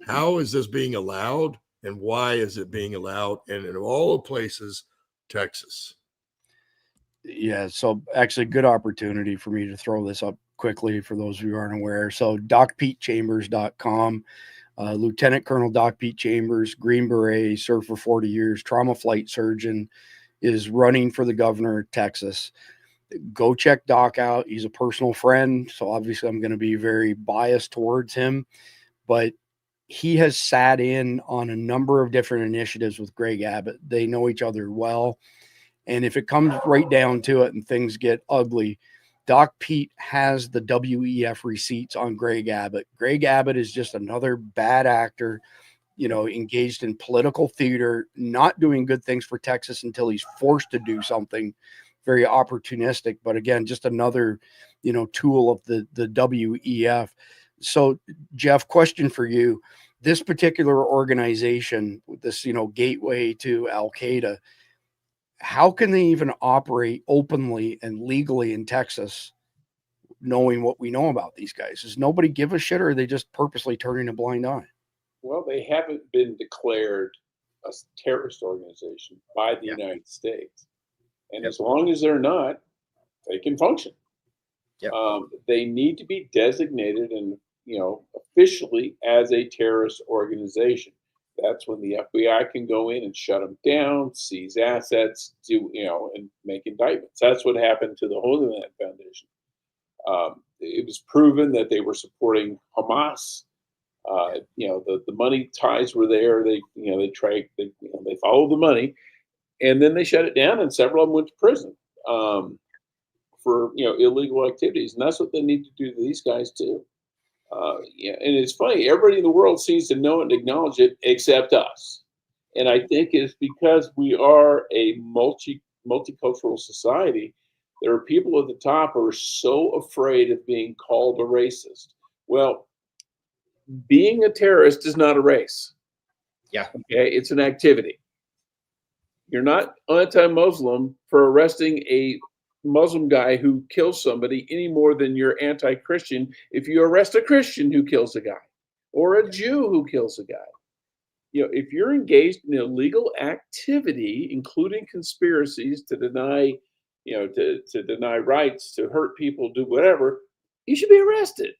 [SPEAKER 7] how is this being allowed, and why is it being allowed? And in all the places, Texas.
[SPEAKER 2] Yeah, so actually good opportunity for me to throw this up quickly for those of you who aren't aware. So DocPeteChambers.com, Lieutenant Colonel Doc Pete Chambers, Green Beret, served for 40 years, trauma flight surgeon, is running for the governor of Texas. go check Doc out. He's a personal friend, so obviously I'm going to be very biased towards him, but he has sat in on a number of different initiatives with Greg Abbott. They know each other well. And if it comes right down to it and things get ugly, Doc Pete has the WEF receipts on Greg Abbott. Greg Abbott is just another bad actor, you know, engaged in political theater, not doing good things for Texas until he's forced to do something very opportunistic. But again, just another, you know, tool of the WEF. So, Jeff, question for you. This particular organization, this, you know, gateway to Al-Qaeda, how can they even operate openly and legally in Texas, knowing what we know about these guys? Does nobody give a shit, or are they just purposely turning a blind eye?
[SPEAKER 3] Well, they haven't been declared a terrorist organization by the United States. And as long as they're not, they can function. They need to be designated and, you know, officially as a terrorist organization. That's when the FBI can go in and shut them down, seize assets, do, you know, and make indictments. That's what happened to the Holy Land Foundation. It was proven that they were supporting Hamas. You know, the money ties were there. They, you know, they followed the money, and then they shut it down, and several of them went to prison for, you know, illegal activities. And that's what they need to do to these guys too. Yeah, and it's funny, everybody in the world seems to know and acknowledge it except us. And I think it's because we are a multicultural society. There are people at the top who are so afraid of being called a racist. Well, being a terrorist is not a race.
[SPEAKER 8] Yeah.
[SPEAKER 3] Okay, it's an activity. You're not anti-Muslim for arresting a Muslim guy who kills somebody any more than you're anti-Christian if you arrest a Christian who kills a guy or a Jew who kills a guy. You know, if you're engaged in illegal activity, including conspiracies to deny, you know, to deny rights, to hurt people, do whatever, you should be arrested.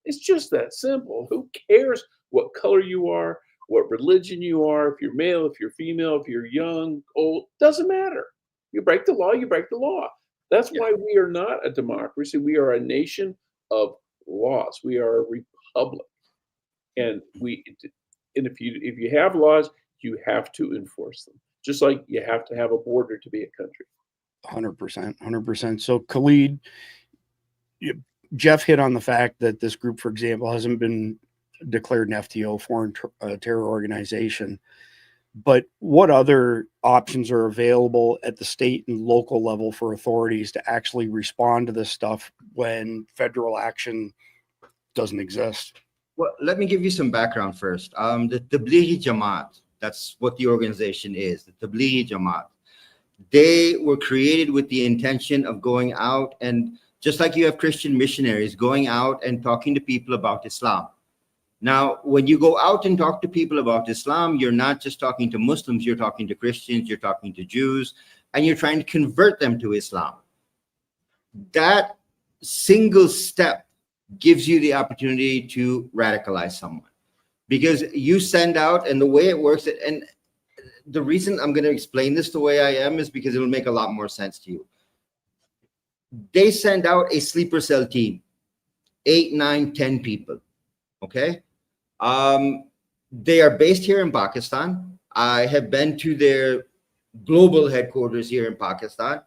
[SPEAKER 3] It's just that simple. Who cares what color you are, what religion you are, if you're male, if you're female, if you're young, old, doesn't matter. You break the law, you break the law. That's why we are not a democracy. We are a nation of laws. We are a republic. And if you have laws, you have to enforce them. Just like you have to have a border to be a country.
[SPEAKER 2] 100%. So Khalid, Jeff hit on the fact that this group, for example, hasn't been declared an FTO, foreign terror organization. But what other options are available at the state and local level for authorities to actually respond to this stuff when federal action doesn't exist?
[SPEAKER 8] Well, let me give you some background first. The Tablighi Jamaat, that's what the organization is, the Tablighi Jamaat. They were created with the intention of going out and, just like you have Christian missionaries, going out and talking to people about Islam. Now, when you go out and talk to people about Islam, you're not just talking to Muslims, you're talking to Christians, you're talking to Jews, and you're trying to convert them to Islam. That single step gives you the opportunity to radicalize someone, because you send out, and the way it works, and the reason I'm going to explain this the way I am is because it'll make a lot more sense to you. They send out a sleeper cell team, 8, 9, 10 people. Okay. They are based here in Pakistan. I have been to their global headquarters here in Pakistan.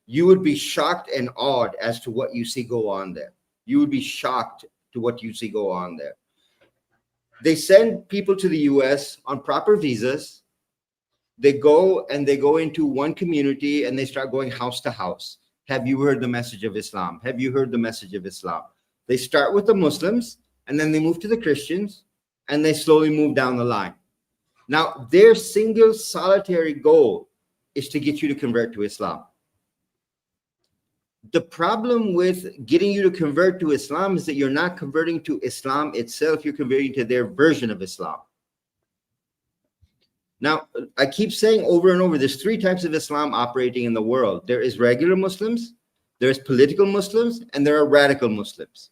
[SPEAKER 8] You would be shocked and awed as to what you see go on there. You would be shocked to what you see go on there. They send people to the US on proper visas. They go into one community and they start going house to house. Have you heard the message of Islam? Have you heard the message of Islam? They start with the Muslims, and then they move to the Christians, and they slowly move down the line. Now, their single solitary goal is to get you to convert to Islam. The problem with getting you to convert to Islam is that you're not converting to Islam itself, you're converting to their version of Islam. Now, I keep saying over and over, there's 3 types of Islam operating in the world. There is regular Muslims, there's political Muslims, and there are radical Muslims.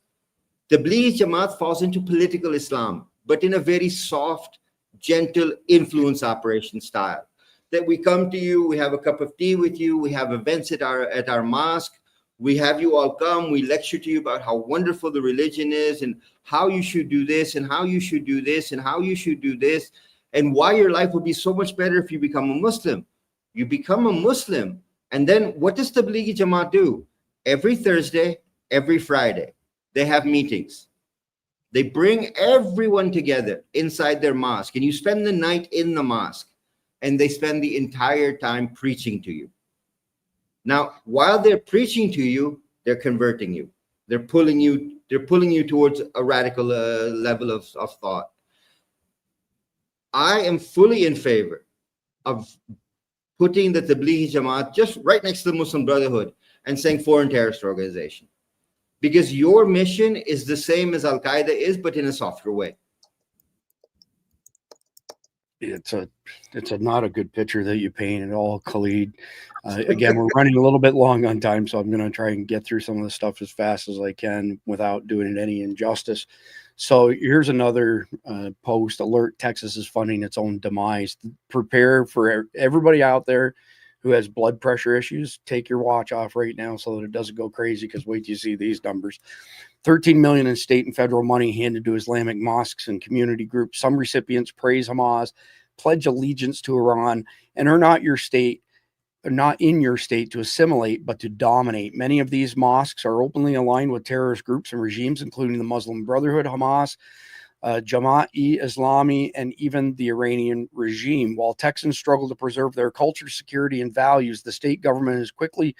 [SPEAKER 8] Tablighi Jamaat falls into political Islam, but in a very soft, gentle influence operation style. That we come to you, we have a cup of tea with you, we have events at our mosque, We have you all come, we lecture to you about how wonderful the religion is and how you should do this and how you should do this and how you should do this and why your life will be so much better if you become a Muslim. You become a Muslim. And then what does Tablighi Jamaat do? Every Thursday, every Friday, they have meetings. They bring everyone together inside their mosque, and you spend the night in the mosque, and they spend the entire time preaching to you. Now, while they're preaching to you, they're converting you. They're pulling you towards a radical level of thought. I am fully in favor of putting the Tablighi Jamaat just right next to the Muslim Brotherhood and saying foreign terrorist organization. Because your mission is the same as Al-Qaeda is, but in a softer way.
[SPEAKER 2] It's not a good picture that you paint at all, Khalid. Again, we're running a little bit long on time, so I'm going to try and get through some of the stuff as fast as I can without doing it any injustice. So here's another post. Alert: Texas is funding its own demise. Prepare for everybody out there who has blood pressure issues. Take your watch off right now so that it doesn't go crazy, because wait till you see these numbers. 13 million in state and federal money handed to Islamic mosques and community groups. Some recipients praise Hamas, pledge allegiance to Iran, and are not in your state to assimilate, but to dominate. Many of these mosques are openly aligned with terrorist groups and regimes, including the Muslim Brotherhood, Hamas, Jamaat-e-Islami, and even the Iranian regime. While Texans struggle to preserve their culture, security, and values, the state government is quietly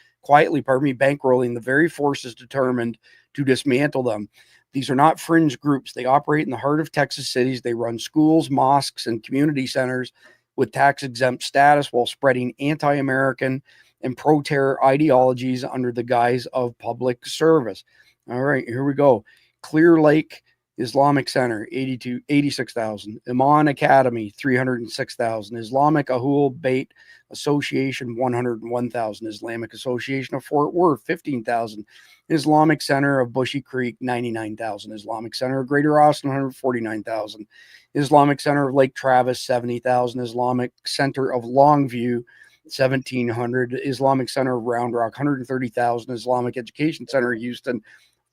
[SPEAKER 2] bankrolling the very forces determined to dismantle them. These are not fringe groups. They operate in the heart of Texas cities. They run schools, mosques, and community centers with tax-exempt status while spreading anti-American and pro-terror ideologies under the guise of public service. All right, here we go. Clear Lake Islamic Center, 86,000. Iman Academy, 306,000. Islamic Ahul Bait Association, 101,000. Islamic Association of Fort Worth, 15,000. Islamic Center of Bushy Creek, 99,000. Islamic Center of Greater Austin, 149,000. Islamic Center of Lake Travis, 70,000. Islamic Center of Longview, 1,700. Islamic Center of Round Rock, 130,000. Islamic Education Center of Houston,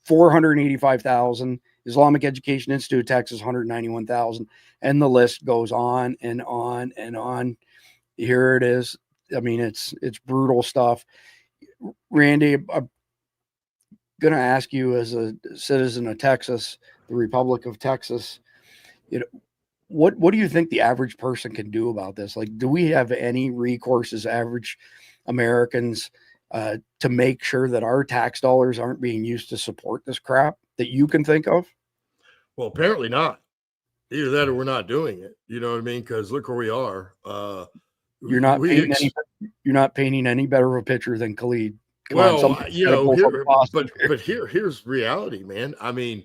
[SPEAKER 2] 485,000. Islamic Education Institute of Texas, 191,000. And the list goes on and on and on. Here it is. I mean, it's brutal stuff. Randy, I'm going to ask you, as a citizen of Texas, the Republic of Texas, what do you think the average person can do about this? Like, do we have any recourse as average Americans to make sure that our tax dollars aren't being used to support this crap that you can think of?
[SPEAKER 7] Well, apparently not. Either that or we're not doing it. You know what I mean? Because look where we are.
[SPEAKER 2] You're not painting any better of a picture than Khalid.
[SPEAKER 7] Here's reality, man. I mean,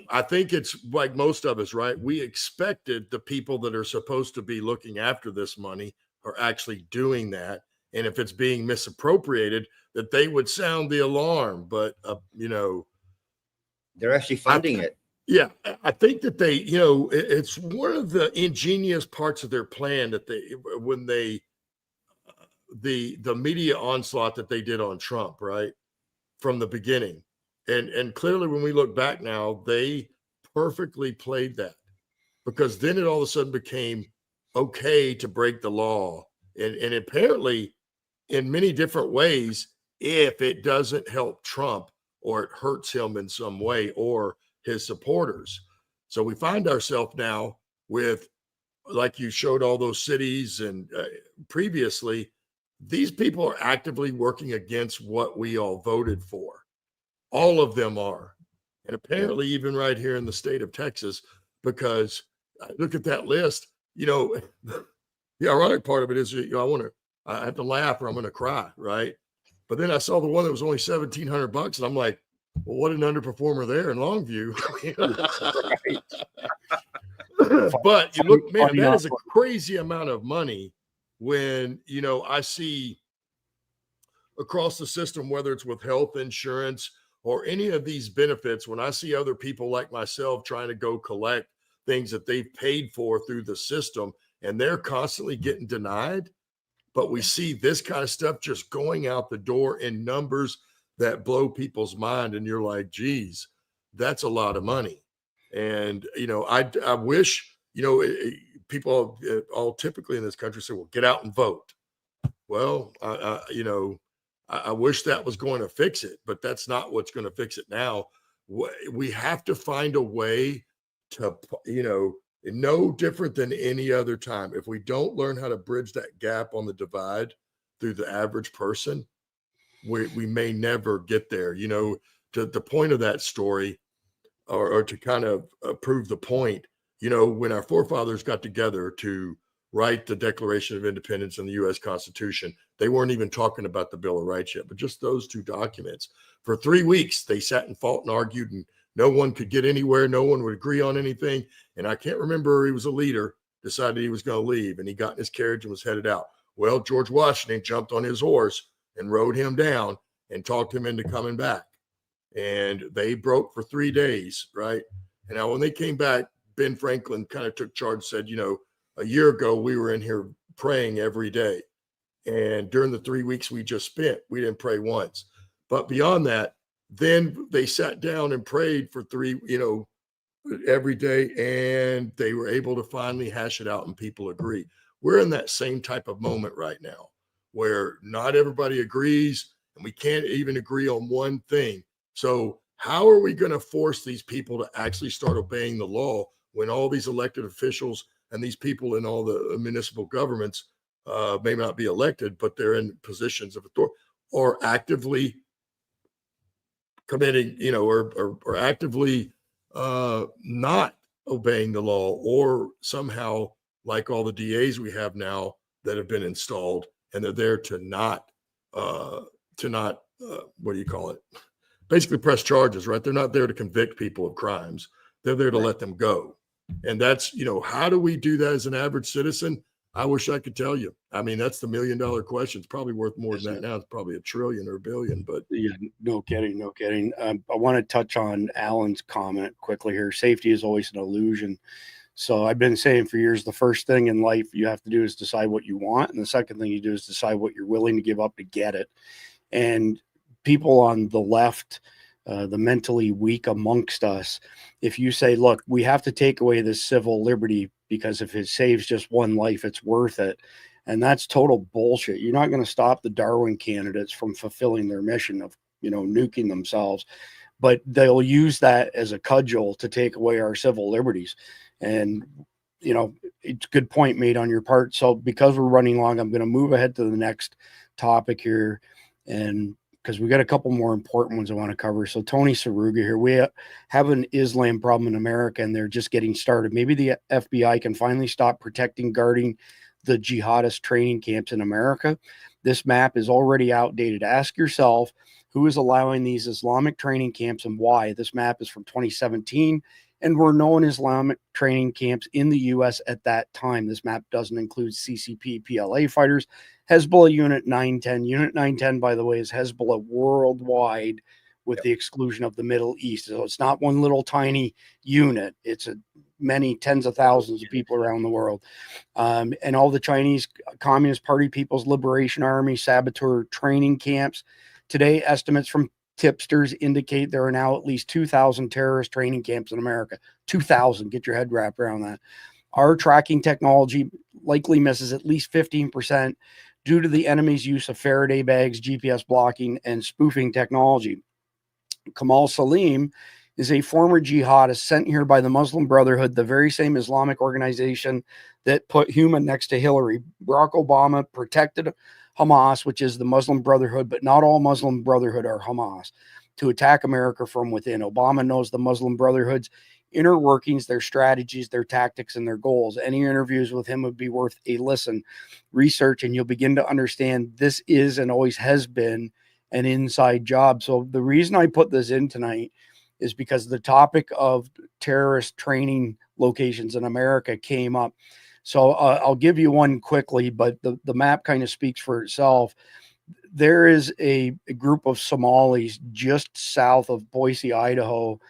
[SPEAKER 7] I think it's like most of us, right? We expected the people that are supposed to be looking after this money are actually doing that. And if it's being misappropriated, that they would sound the alarm. But,
[SPEAKER 8] they're actually funding it.
[SPEAKER 7] Yeah, I think that they, it's one of the ingenious parts of their plan that the media onslaught that they did on Trump, right, from the beginning. And clearly when we look back now, they perfectly played that, because then it all of a sudden became okay to break the law. And apparently in many different ways, if it doesn't help Trump or it hurts him in some way or his supporters. So we find ourselves now with, like you showed all those cities and previously, these people are actively working against what we all voted for. All of them are. And apparently even right here in the state of Texas, because look at that list, the ironic part of it is, I have to laugh or I'm going to cry, right? But then I saw the one that was only $1,700 and I'm like, well, what an underperformer there in Longview. But you look, man, that is a crazy amount of money when, I see across the system, whether it's with health insurance or any of these benefits, when I see other people like myself trying to go collect things that they've paid for through the system and they're constantly getting denied. But we see this kind of stuff just going out the door in numbers that blow people's mind. And you're like, geez, that's a lot of money. And, you know, I wish, you know, people all typically in this country say, well, get out and vote. Well, you know, I wish that was going to fix it, but that's not what's going to fix it now. We have to find a way to, you know, no different than any other time. If we don't learn how to bridge that gap on the divide through the average person, we may never get there. You know, to the point of that story, or to kind of prove the point, you know, when our forefathers got together to write the Declaration of Independence and the U.S. Constitution, they weren't even talking about the Bill of Rights yet, but just those two documents. For 3 weeks, they sat and fought and argued, and no one could get anywhere. No one would agree on anything. And I can't remember, he was a leader, decided he was going to leave, and he got in his carriage and was headed out. Well, George Washington jumped on his horse and rode him down and talked him into coming back. And they broke for 3 days, right? And now when they came back, Ben Franklin kind of took charge and said, you know, a year ago, we were in here praying every day. And during the 3 weeks we just spent, we didn't pray once. But beyond that, then they sat down and prayed for every day, and they were able to finally hash it out and people agree. We're in that same type of moment right now where not everybody agrees, and we can't even agree on one thing. So how are we going to force these people to actually start obeying the law when all these elected officials and these people in all the municipal governments may not be elected, but they're in positions of authority, or actively committing, you know, or actively not obeying the law, or somehow, like all the DAs we have now that have been installed, and they're there to not what do you call it? Basically press charges, right? They're not there to convict people of crimes. They're there to let them go. And that's, you know, how do we do that as an average citizen? I wish I could tell you. I mean, that's the $1 million question. It's probably worth more than that now. It's probably $1 trillion or $1 billion, but
[SPEAKER 2] yeah, no kidding. I want to touch on Alan's comment quickly here. Safety is always an illusion. So I've been saying for years, the first thing in life you have to do is decide what you want. And the second thing you do is decide what you're willing to give up to get it. And people on the left, the mentally weak amongst us, if you say, look, we have to take away this civil liberty because if it saves just one life, it's worth it. And that's total bullshit. You're not going to stop the Darwin candidates from fulfilling their mission of, you know, nuking themselves, but they'll use that as a cudgel to take away our civil liberties. And, you know, it's a good point made on your part. So because we're running long, I'm going to move ahead to the next topic here. And because we got a couple more important ones I want to cover. So Tony Saruga here, we have an Islam problem in America, and they're just getting started. Maybe the FBI can finally stop guarding the jihadist training camps in America. This map is already outdated. Ask yourself, who is allowing these Islamic training camps and why? This map is from 2017, and were known Islamic training camps in the U.S. at that time. This map doesn't include CCP, PLA fighters, Hezbollah Unit 910. Unit 910, by the way, is Hezbollah worldwide with the exclusion of the Middle East. So it's not one little tiny unit. It's many tens of thousands of people around the world. And all the Chinese Communist Party, People's Liberation Army, saboteur training camps. Today, estimates from tipsters indicate there are now at least 2,000 terrorist training camps in America. 2,000. Get your head wrapped around that. Our tracking technology likely misses at least 15% due to the enemy's use of Faraday bags, GPS blocking, and spoofing technology. Kamal Salim is a former jihadist sent here by the Muslim Brotherhood, the very same Islamic organization that put Human next to Hillary. Barack Obama protected Hamas, which is the Muslim Brotherhood, but not all Muslim Brotherhood are Hamas, to attack America from within. Obama knows the Muslim Brotherhood's inner workings, their strategies, their tactics, and their goals. Any interviews with him would be worth a listen. Research, and you'll begin to understand this is and always has been an inside job. So the reason I put this in tonight is because the topic of terrorist training locations in America came up. So I'll give you one quickly, but the map kind of speaks for itself. There is a group of Somalis just south of Boise, Idaho,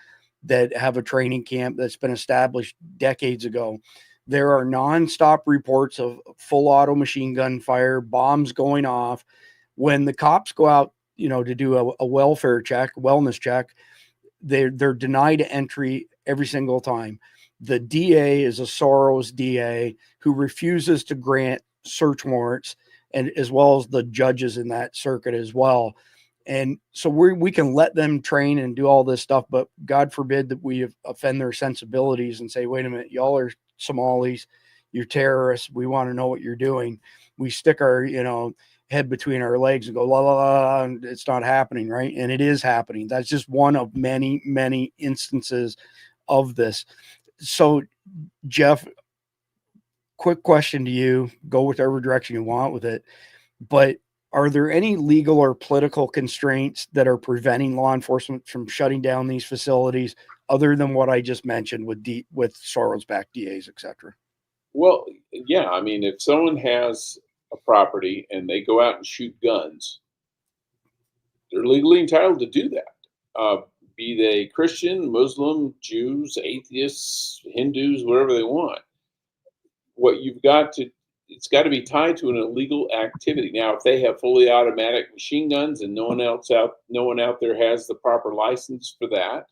[SPEAKER 2] that have a training camp that's been established decades ago. There are nonstop reports of full auto machine gun fire, bombs going off. When the cops go out, to do a welfare check, wellness check, they're denied entry every single time. The DA is a Soros DA who refuses to grant search warrants, and as well as the judges in that circuit as well. And so we can let them train and do all this stuff, but God forbid that we offend their sensibilities and say, wait a minute, y'all are Somalis, you're terrorists, we want to know what you're doing. We stick our, head between our legs and go, la, la, la, and it's not happening, right? And it is happening. That's just one of many, many instances of this. So, Jeff, quick question to you, go whichever direction you want with it, but are there any legal or political constraints that are preventing law enforcement from shutting down these facilities other than what I just mentioned with Soros-backed DAs, et cetera?
[SPEAKER 3] Well, yeah. I mean, if someone has a property and they go out and shoot guns, they're legally entitled to do that. Be they Christian, Muslim, Jews, atheists, Hindus, whatever they want. What you've got to, it's got to be tied to an illegal activity. Now, if they have fully automatic machine guns and no one out there has the proper license for that,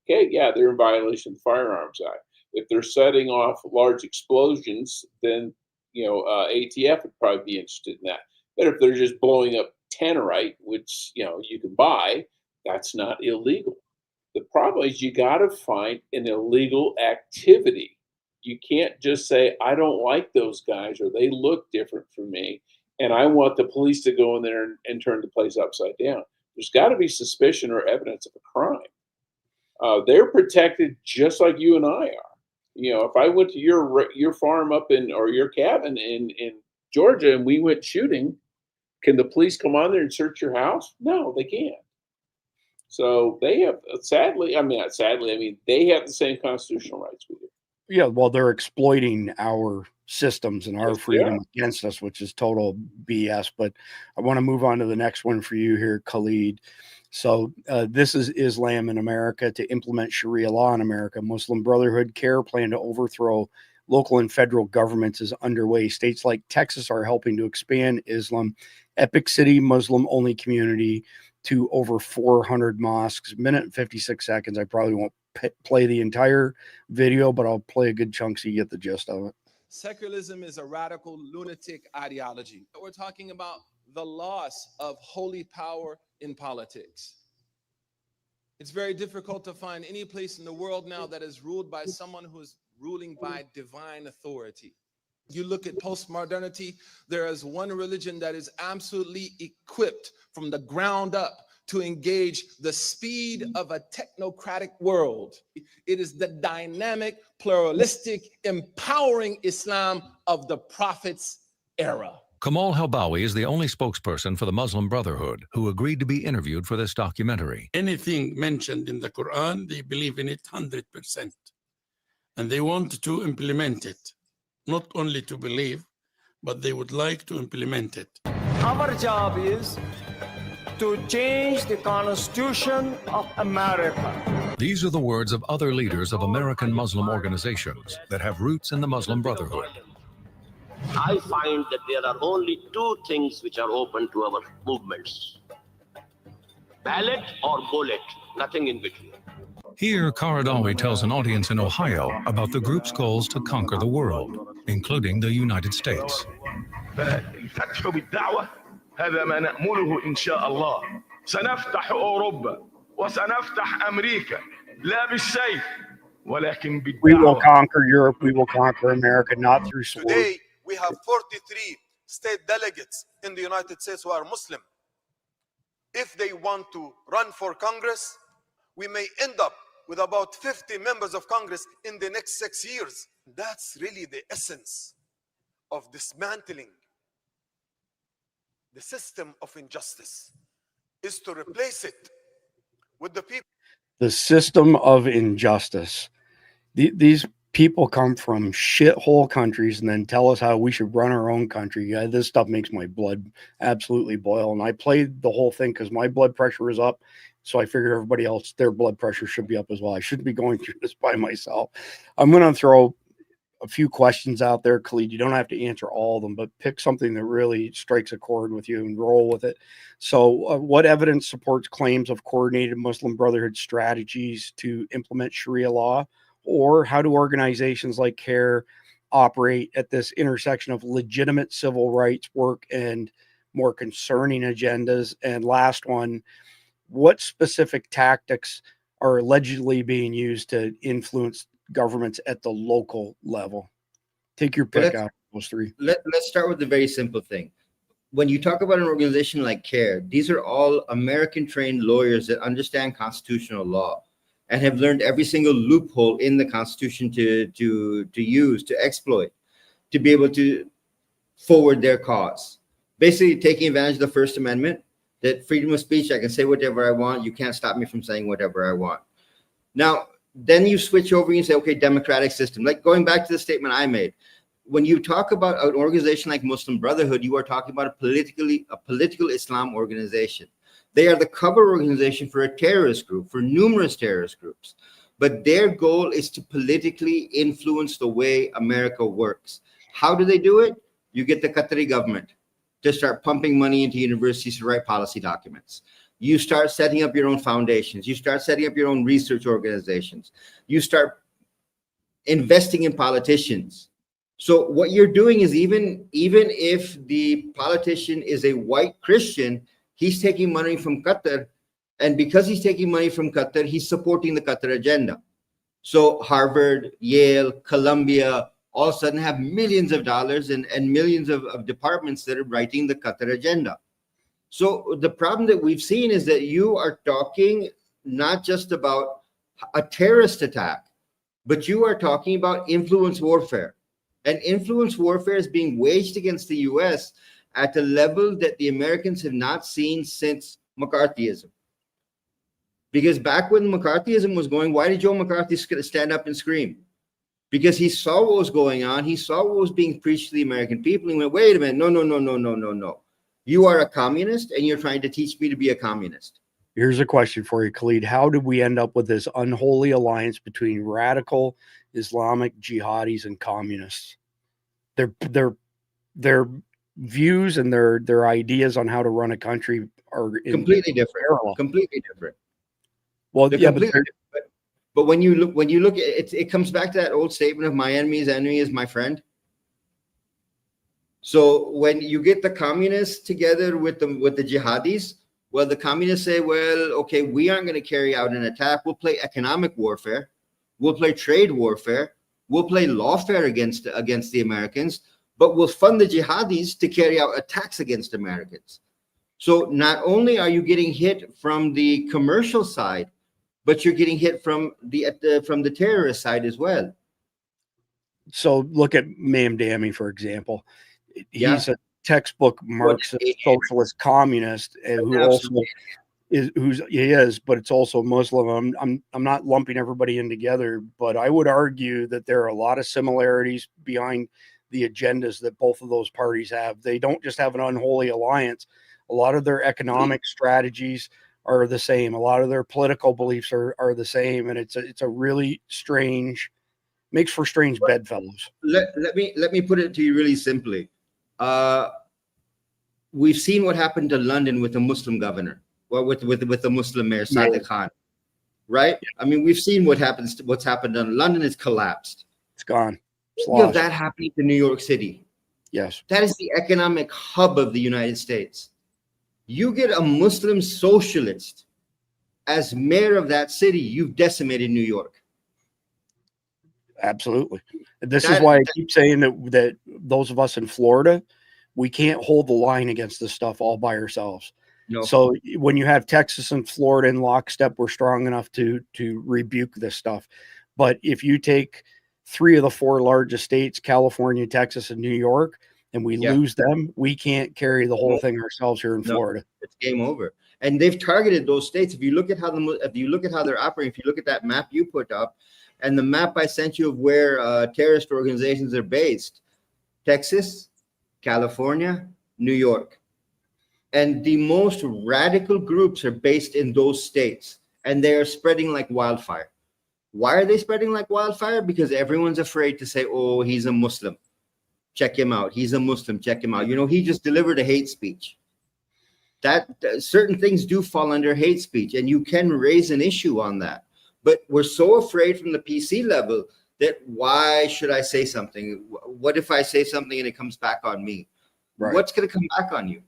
[SPEAKER 3] okay, yeah, they're in violation of the Firearms Act. If they're setting off large explosions, then ATF would probably be interested in that. But if they're just blowing up tannerite, which you can buy, that's not illegal. The problem is you got to find an illegal activity. You can't just say, I don't like those guys or they look different from me, and I want the police to go in there and turn the place upside down. There's got to be suspicion or evidence of a crime. They're protected just like you and I are. If I went to your farm up or your cabin in Georgia and we went shooting, can the police come on there and search your house? No, they can't. So they have, sadly, I mean, they have the same constitutional rights we do.
[SPEAKER 2] Yeah, well, they're exploiting our systems and our freedom against us, which is total BS. But I want to move on to the next one for you here, Khalid. So this is Islam in America to implement Sharia law in America. Muslim Brotherhood care plan to overthrow local and federal governments is underway. States like Texas are helping to expand Islam. Epic City Muslim-only community to over 400 mosques. Minute and 56 seconds. I probably won't play the entire video, but I'll play a good chunk so you get the gist of it.
[SPEAKER 11] Secularism is a radical lunatic ideology. We're talking about the loss of holy power in politics. It's very difficult to find any place in the world now that is ruled by someone who is ruling by divine authority. You look at postmodernity, there is one religion that is absolutely equipped from the ground up to engage the speed of a technocratic world. It is the dynamic, pluralistic, empowering Islam of the Prophet's era.
[SPEAKER 12] Kamal Helbawi is the only spokesperson for the Muslim Brotherhood who agreed to be interviewed for this documentary.
[SPEAKER 13] Anything mentioned in the Quran, they believe in it 100%. And they want to implement it. Not only to believe, but they would like to implement it.
[SPEAKER 14] Our job is to change the Constitution of America.
[SPEAKER 12] These are the words of other leaders of American Muslim organizations that have roots in the Muslim Brotherhood.
[SPEAKER 15] I find that there are only two things which are open to our movements: ballot or bullet, nothing in between.
[SPEAKER 12] Here, Qaradawi tells an audience in Ohio about the group's goals to conquer the world, including the United States.
[SPEAKER 16] الفتح بالدعوة هذا ما نأمله إن شاء الله. سنفتح أوروبا وسنفتح أمريكا لا بالسيف ولكن بالدعوة.
[SPEAKER 2] We will conquer Europe. We will conquer America, not through sword.
[SPEAKER 17] Today, we have 43 state delegates in the United States who are Muslim. If they want to run for Congress, we may end up with about 50 members of Congress in the next 6 years. That's really the essence of dismantling the system of injustice, is to replace it with the people.
[SPEAKER 2] The system of injustice. These people come from shithole countries and then tell us how we should run our own country. Yeah, this stuff makes my blood absolutely boil. And I played the whole thing because my blood pressure was up. So I figured everybody else, their blood pressure should be up as well. I shouldn't be going through this by myself. I'm going to throw a few questions out there, Khalid. You don't have to answer all of them, but pick something that really strikes a chord with you and roll with it. So what evidence supports claims of coordinated Muslim Brotherhood strategies to implement Sharia law? Or how do organizations like CARE operate at this intersection of legitimate civil rights work and more concerning agendas? And last one, what specific tactics are allegedly being used to influence governments at the local level? Take your pick out of those three.
[SPEAKER 8] Let's start with the very simple thing. When you talk about an organization like CARE, these are all American trained lawyers that understand constitutional law and have learned every single loophole in the Constitution to use, to exploit, to be able to forward their cause. Basically taking advantage of the First Amendment, that freedom of speech, I can say whatever I want. You can't stop me from saying whatever I want. Now, then you switch over and you say, okay, democratic system. Like going back to the statement I made, when you talk about an organization like Muslim Brotherhood, you are talking about a political Islam organization. They are the cover organization for a terrorist group, for numerous terrorist groups. But their goal is to politically influence the way America works. How do they do it? You get the Qatari government to start pumping money into universities to write policy documents. You start setting up your own foundations. You start setting up your own research organizations. You start investing in politicians. So what you're doing is even if the politician is a white Christian, he's taking money from Qatar. And because he's taking money from Qatar, he's supporting the Qatar agenda. So Harvard, Yale, Columbia, all of a sudden have millions of dollars and millions of departments that are writing the Qatar agenda. So the problem that we've seen is that you are talking not just about a terrorist attack, but you are talking about influence warfare. And influence warfare is being waged against the US at a level that the Americans have not seen since McCarthyism. Because back when McCarthyism was going, why did Joe McCarthy stand up and scream? Because he saw what was going on. He saw what was being preached to the American people. He went, wait a minute, no. You are a communist and you're trying to teach me to be a communist.
[SPEAKER 2] Here's a question for you, Khalid. How did we end up with this unholy alliance between radical Islamic jihadis and communists? Their views and their ideas on how to run a country are
[SPEAKER 8] completely different.
[SPEAKER 2] Parallel.
[SPEAKER 8] Completely different.
[SPEAKER 2] Well,
[SPEAKER 8] they're
[SPEAKER 2] yeah,
[SPEAKER 8] completely different. But when you look at it, it comes back to that old statement of my enemy's enemy is my friend. So when you get the communists together with the jihadis, well, the communists say, well, okay, we aren't going to carry out an attack. We'll play economic warfare. We'll play trade warfare. We'll play lawfare against the Americans, but we'll fund the jihadis to carry out attacks against Americans. So not only are you getting hit from the commercial side, but you're getting hit from the terrorist side as well.
[SPEAKER 2] So look at Mamdani, for example. He's a textbook Marxist socialist communist who also is, but it's also Muslim. I'm not lumping everybody in together, but I would argue that there are a lot of similarities behind the agendas that both of those parties have. They don't just have an unholy alliance. A lot of their economic strategies are the same. A lot of their political beliefs are the same, and it's a really strange, makes for strange bedfellows.
[SPEAKER 8] Let me put it to you really simply. We've seen what happened to London with the Muslim governor, well, with the Muslim mayor Sadiq Khan, right? Yeah. I mean, we've seen what's happened in London. Has collapsed.
[SPEAKER 2] It's gone.
[SPEAKER 8] Think of that happening to New York City.
[SPEAKER 2] Yes,
[SPEAKER 8] that is the economic hub of the United States. You get a Muslim socialist as mayor of that city, you've decimated New York.
[SPEAKER 2] Absolutely. This is why I keep saying that those of us in Florida, we can't hold the line against this stuff all by ourselves. No. So when you have Texas and Florida in lockstep, we're strong enough to rebuke this stuff. But if you take 3 of the 4 largest states, California, Texas, and New York, and we lose them, we can't carry the whole thing ourselves here in Florida.
[SPEAKER 8] It's game over. And they've targeted those states. If you look at how they're operating, if you look at that map you put up, and the map I sent you of where terrorist organizations are based, Texas, California, New York. And the most radical groups are based in those states, and they are spreading like wildfire. Why are they spreading like wildfire? Because everyone's afraid to say, oh, he's a Muslim. Check him out. He's a Muslim. Check him out. You know, he just delivered a hate speech. That certain things do fall under hate speech, and you can raise an issue on that. But we're so afraid from the PC level that why should I say something? What if I say something and it comes back on me?
[SPEAKER 2] Right.
[SPEAKER 8] What's going to come back on you?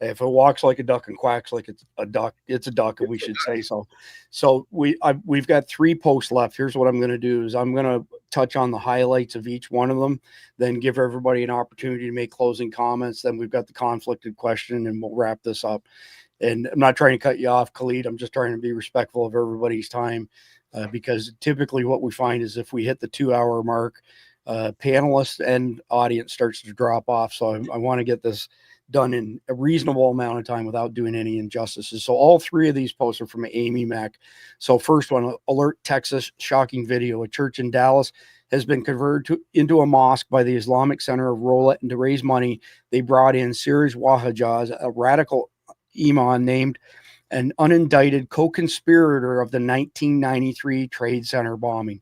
[SPEAKER 2] If it walks like a duck and quacks like it's a duck, it's a duck, and we should say so. So we've got 3 posts left. Here's what I'm going to do is I'm going to touch on the highlights of each one of them, then give everybody an opportunity to make closing comments. Then we've got the conflicted question, and we'll wrap this up. And I'm not trying to cut you off, Khalid. I'm just trying to be respectful of everybody's time, because typically what we find is if we hit the 2-hour mark, panelists and audience starts to drop off. So I want to get this done in a reasonable amount of time without doing any injustices. So all 3 of these posts are from Amy Mack. So first one, alert Texas, shocking video. A church in Dallas has been converted into a mosque by the Islamic Center of Rolla, and to raise money, they brought in Siraj Wahajaz, a radical imam named an unindicted co-conspirator of the 1993 Trade Center bombing.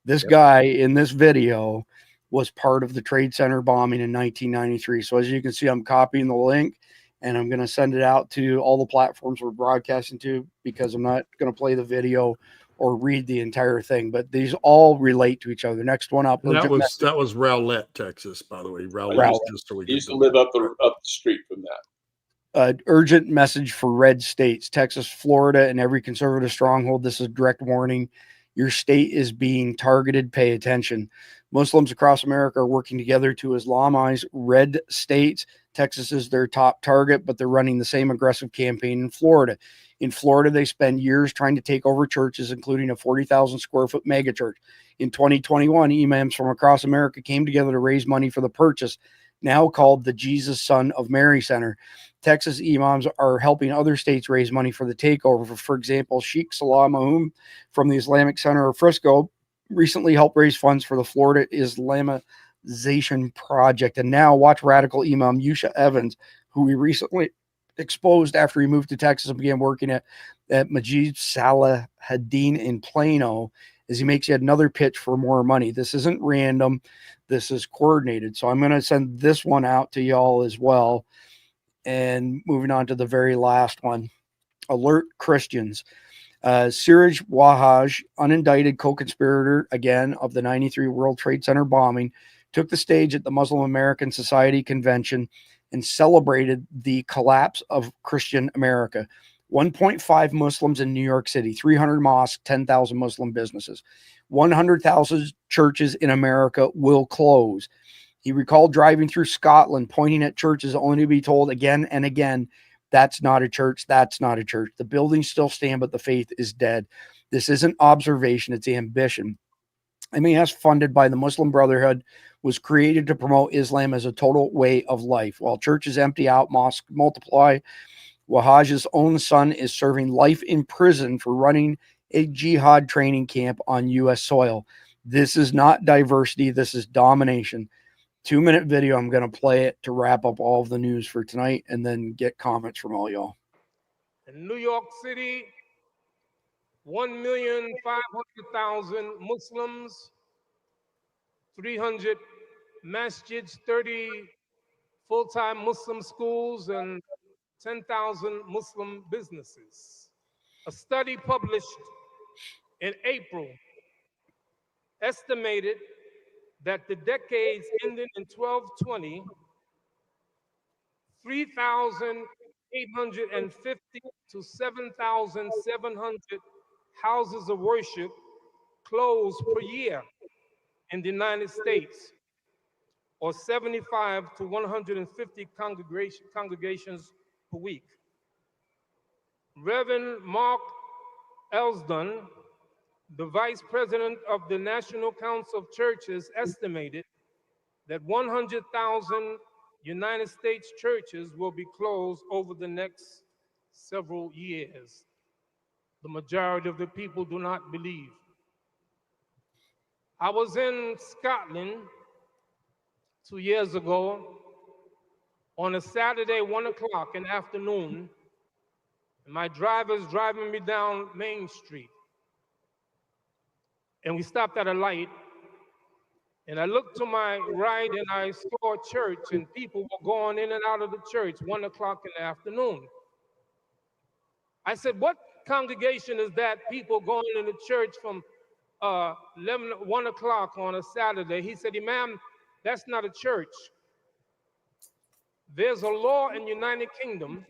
[SPEAKER 2] This guy in this video was part of the Trade Center bombing in 1993. So as you can see, I'm copying the link and I'm going to send it out to all the platforms we're broadcasting to, because I'm not going to play the video or read the entire thing, but these all relate to each other. Next one up.
[SPEAKER 7] That was Rowlett, Texas, by the way. Rowlett. Just so we
[SPEAKER 3] used to live up the street from that.
[SPEAKER 2] Urgent message for red states, Texas, Florida, and every conservative stronghold. This is a direct warning. Your state is being targeted. Pay attention. Muslims across America are working together to Islamize red states. Texas is their top target, but they're running the same aggressive campaign in Florida. In Florida, they spend years trying to take over churches, including a 40,000 square foot megachurch. In 2021, imams from across America came together to raise money for the purchase, now called the Jesus Son of Mary Center. Texas imams are helping other states raise money for the takeover. For example, Sheikh Salah Mahmoud from the Islamic Center of Frisco recently helped raise funds for the Florida Islamization Project. And now watch radical imam Yusha Evans, who we recently exposed after he moved to Texas and began working at Majid Salahuddin in Plano, as he makes yet another pitch for more money. This isn't random. This is coordinated. So I'm going to send this one out to y'all as well. And moving on to the very last one, alert Christians. Siraj Wahaj, unindicted co-conspirator, again, of the 93 World Trade Center bombing, took the stage at the Muslim American Society convention and celebrated the collapse of Christian America. 1.5 Muslims in New York City, 300 mosques, 10,000 Muslim businesses. 100,000 churches in America will close. He recalled driving through Scotland, pointing at churches only to be told again and again, that's not a church. That's not a church. The buildings still stand, but the faith is dead. This isn't observation. It's ambition. MES, funded by the Muslim Brotherhood, was created to promote Islam as a total way of life. While churches empty out, mosques multiply. Wahaj's own son is serving life in prison for running a jihad training camp on U.S. soil. This is not diversity. This is domination. 2-minute video. I'm going to play it to wrap up all of the news for tonight and then get comments from all y'all.
[SPEAKER 18] In New York City, 1,500,000 Muslims, 300 masjids, 30 full-time Muslim schools, and 10,000 Muslim businesses. A study published in April estimated that the decades ending in 1220, 3,850 to 7,700 houses of worship closed per year in the United States, or 75 to 150 congregations per week. Reverend Mark Elsdon, the vice president of the National Council of Churches, estimated that 100,000 United States churches will be closed over the next several years. The majority of the people do not believe. I was in Scotland 2 years ago on a Saturday, 1 o'clock in the afternoon, and my driver's driving me down Main Street. and we stopped at a light, and I looked to my right and I saw a church, and people were going in and out of the church 1 o'clock in the afternoon. I said, what congregation is that, people going in the church from 1 o'clock on a Saturday? He said, Imam, that's not a church. There's a law in the United Kingdom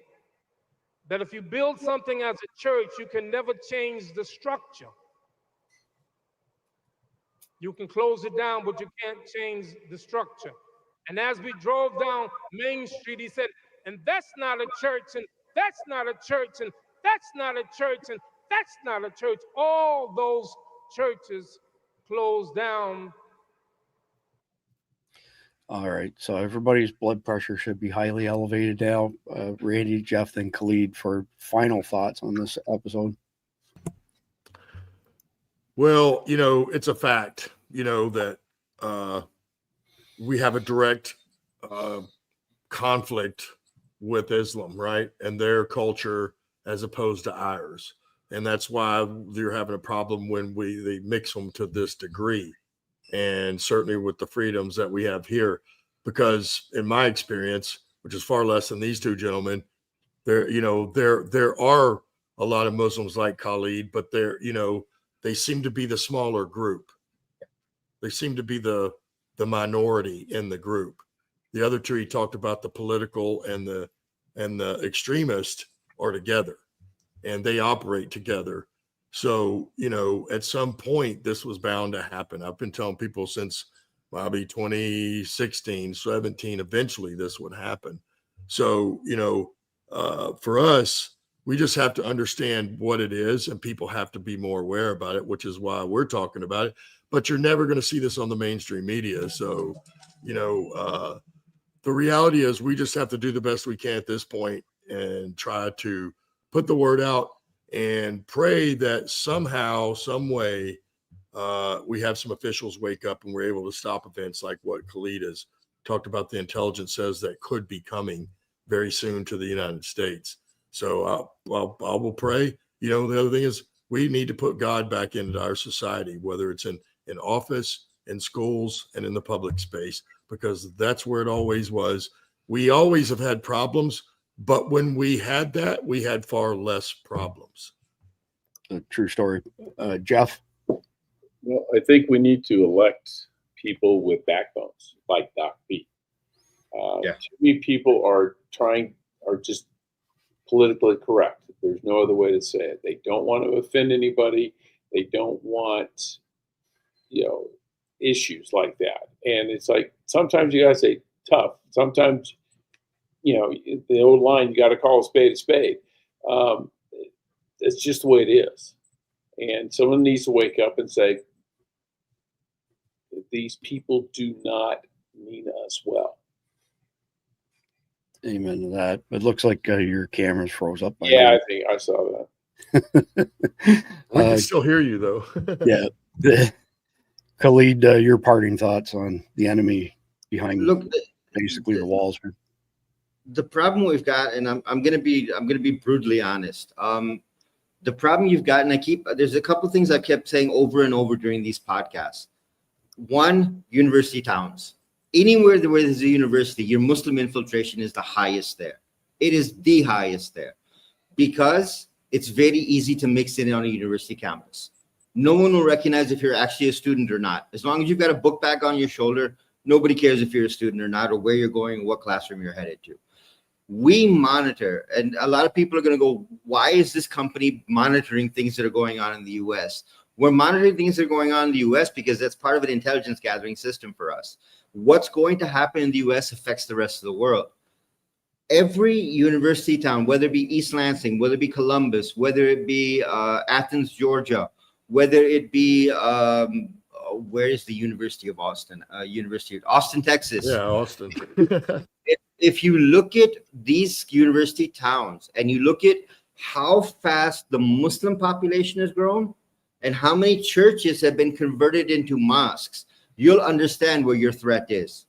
[SPEAKER 18] that if you build something as a church, you can never change the structure. You can close it down, but you can't change the structure. And as we drove down Main Street, he said, and that's not a church, and that's not a church, and that's not a church, and that's not a church. All those churches closed down.
[SPEAKER 2] All right, so everybody's blood pressure should be highly elevated now. Randy, Jeff, then Khalid for final thoughts on this episode.
[SPEAKER 7] Well, you know, it's a fact, you know, that we have a direct conflict with Islam, right? And their culture as opposed to ours. And that's why you're having a problem when they mix them to this degree. And certainly with the freedoms that we have here, because in my experience, which is far less than these two gentlemen, there are a lot of Muslims like Khalid, but they seem to be the smaller group. They seem to be the minority in the group. The other two, he talked about the political and the extremist are together, and they operate together. So, you know, at some point, this was bound to happen. I've been telling people since probably 2016, 17, eventually this would happen. So, you know, for us, we just have to understand what it is, and people have to be more aware about it, which is why we're talking about it. But you're never going to see this on the mainstream media. So, you know, the reality is we just have to do the best we can at this point and try to put the word out and pray that somehow, some way, we have some officials wake up and we're able to stop events like what Khalid has talked about. The intelligence says that could be coming very soon to the United States. So I will pray. You know, the other thing is we need to put God back into our society, whether it's in office, in schools, and in the public space, because that's where it always was. We always have had problems, but when we had that, we had far less problems.
[SPEAKER 2] A true story. Jeff?
[SPEAKER 3] Well, I think we need to elect people with backbones, like Doc B. Too many people are just politically correct. There's no other way to say it. They don't want to offend anybody. They don't want, you know, issues like that. And it's like, sometimes you got to say tough. Sometimes, you know, the old line, you got to call a spade a spade. It's just the way it is. And someone needs to wake up and say, these people do not mean us well.
[SPEAKER 2] Amen to that. It looks like your camera's froze up.
[SPEAKER 3] I think I saw that.
[SPEAKER 7] We can still hear you, though.
[SPEAKER 2] Yeah. Khalid, your parting thoughts on the enemy behind basically the walls.
[SPEAKER 8] The problem we've got, and I'm gonna be brutally honest. The problem you've got, and there's a couple things I kept saying over and over during these podcasts. One, university towns. Anywhere where there's a university, your Muslim infiltration is the highest there. It is the highest there because it's very easy to mix in on a university campus. No one will recognize if you're actually a student or not. As long as you've got a book bag on your shoulder, nobody cares if you're a student or not, or where you're going, or what classroom you're headed to. We monitor, and a lot of people are going to go, why is this company monitoring things that are going on in the US? We're monitoring things that are going on in the US because that's part of an intelligence gathering system for us. What's going to happen in the US affects the rest of the world. Every university town, whether it be East Lansing, whether it be Columbus, whether it be Athens, Georgia, whether it be, where is the University of Austin? University of Austin, Texas.
[SPEAKER 7] Yeah, Austin.
[SPEAKER 8] If you look at these university towns and you look at how fast the Muslim population has grown and how many churches have been converted into mosques, you'll understand where your threat is.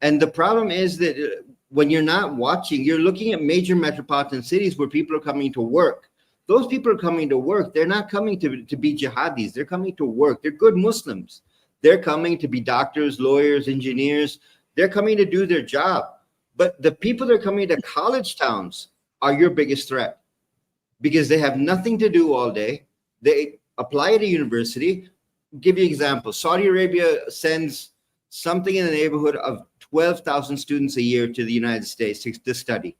[SPEAKER 8] And the problem is that when you're not watching, you're looking at major metropolitan cities where people are coming to work. Those people are coming to work. They're not coming to be jihadis. They're coming to work. They're good Muslims. They're coming to be doctors, lawyers, engineers. They're coming to do their job. But the people that are coming to college towns are your biggest threat, because they have nothing to do all day. They apply at a university. Give you an example. Saudi Arabia sends something in the neighborhood of 12,000 students a year to the United States to study.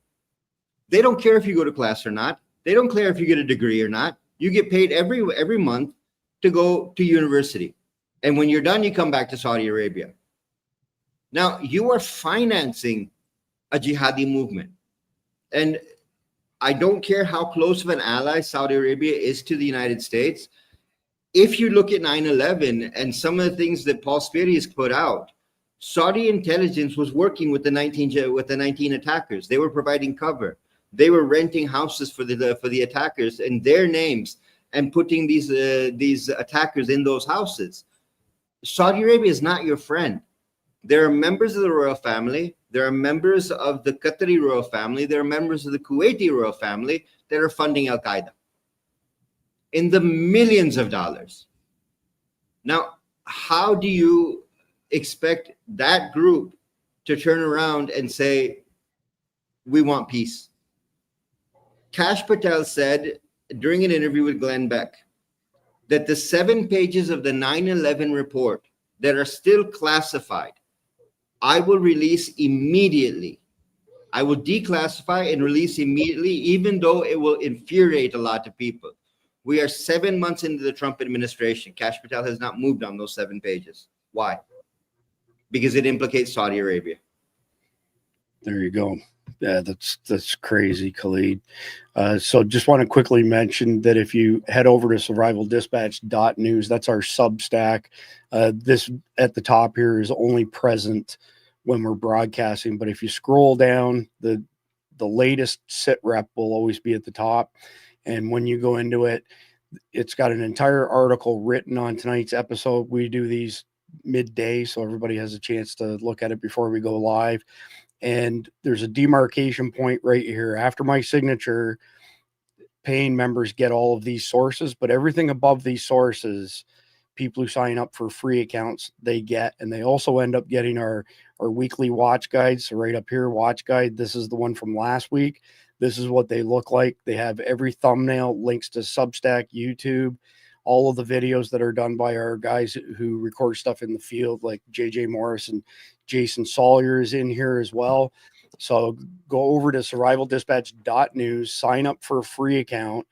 [SPEAKER 8] They don't care if you go to class or not. They don't care if you get a degree or not. You get paid every month to go to university. And when you're done, you come back to Saudi Arabia. Now, you are financing a jihadi movement. And I don't care how close of an ally Saudi Arabia is to the United States. If you look at 9/11 and some of the things that Paul Sperry has put out, Saudi intelligence was working with the 19 attackers. They were providing cover. They were renting houses for the attackers in their names and putting these attackers in those houses. Saudi Arabia is not your friend. There are members of the royal family. There are members of the Qatari royal family. There are members of the Kuwaiti royal family that are funding Al-Qaeda in the millions of dollars. Now, how do you expect that group to turn around and say, we want peace? Kash Patel said during an interview with Glenn Beck that the 7 pages of the 9/11 report that are still classified, I will release immediately. I will declassify and release immediately, even though it will infuriate a lot of people. We are 7 months into the Trump administration. Kash Patel has not moved on those 7 pages. Why? Because it implicates Saudi Arabia.
[SPEAKER 2] There you go. Yeah, that's crazy, Khalid. So just want to quickly mention that if you head over to survivaldispatch.news, that's our Substack. This at the top here is only present when we're broadcasting, but if you scroll down, the latest sit rep will always be at the top. And when you go into it, it's got an entire article written on tonight's episode. We do these midday, so everybody has a chance to look at it before we go live. And there's a demarcation point right here. After my signature, paying members get all of these sources, but everything above these sources, people who sign up for free accounts, they get, and they also end up getting our weekly watch guides. So right up here, watch guide. This is the one from last week. This is what they look like. They have every thumbnail, links to Substack, YouTube, all of the videos that are done by our guys who record stuff in the field, like JJ Morris and Jason Sawyer is in here as well. So go over to survivaldispatch.news, sign up for a free account.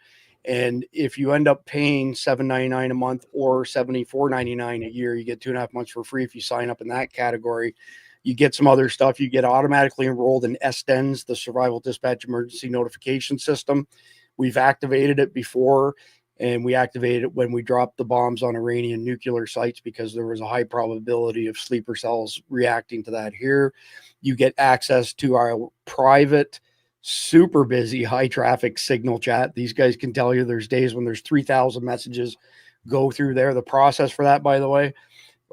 [SPEAKER 2] And if you end up paying $7.99 a month or $74.99 a year, you get 2.5 months for free. If you sign up in that category, you get some other stuff. You get automatically enrolled in SDENS, the Survival Dispatch Emergency Notification System. We've activated it before, and we activated it when we dropped the bombs on Iranian nuclear sites because there was a high probability of sleeper cells reacting to that here. You get access to our private, super busy, high traffic signal chat. These guys can tell you there's days when there's 3,000 messages go through there. The process for that, by the way,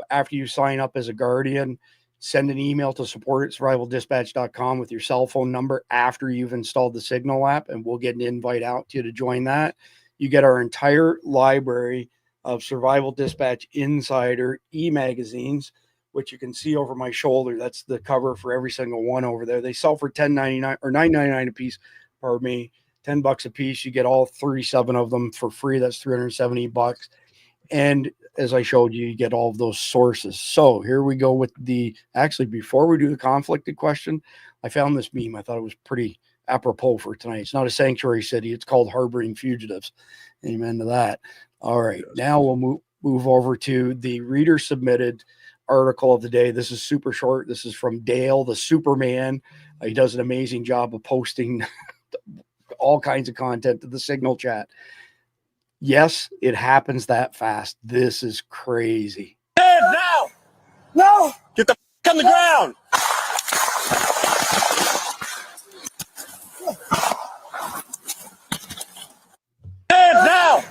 [SPEAKER 2] after you sign up as a Guardian, send an email to support@survivaldispatch.com with your cell phone number after you've installed the Signal app, and we'll get an invite out to you to join that. You get our entire library of Survival Dispatch Insider e-magazines, which you can see over my shoulder. That's the cover for every single one over there. They sell for $10.99 or $9.99 a piece. Pardon me, $10 a piece. You get all 37 of them for free. That's $370. And as I showed you, you get all of those sources. So here we go with actually, before we do the conflicted question, I found this meme. I thought it was pretty apropos for tonight. It's not a sanctuary city. It's called Harboring Fugitives. Amen to that. All right. Now we'll move over to the reader submitted article of the day. This is super short. This is from Dale, the Superman. He does an amazing job of posting all kinds of content to the Signal chat. Yes, it happens that fast. This is crazy.
[SPEAKER 14] Head now! No! Get the on the ground! Head now!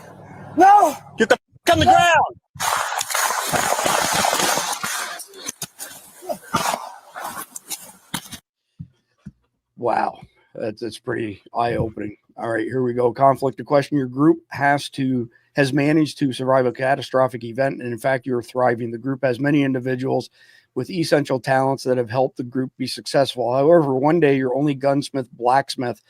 [SPEAKER 14] No! Get the on the ground!
[SPEAKER 2] Wow. That's pretty eye-opening. All right, here we go. Conflict to question. Your group has managed to survive a catastrophic event, and in fact, you're thriving. The group has many individuals with essential talents that have helped the group be successful. However, one day, your only gunsmith, blacksmith,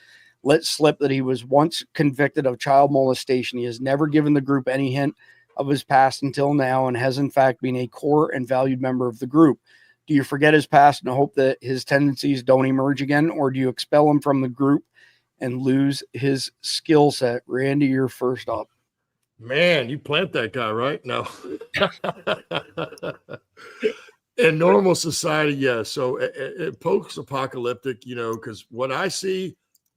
[SPEAKER 2] let slip that he was once convicted of child molestation. He has never given the group any hint of his past until now, and has in fact been a core and valued member of the group. Do you forget his past and hope that his tendencies don't emerge again, or do you expel him from the group and lose his skill set? Randy, you're first up.
[SPEAKER 7] Man, you plant that guy, right? No. In normal society, yes. So post-apocalyptic, because what I see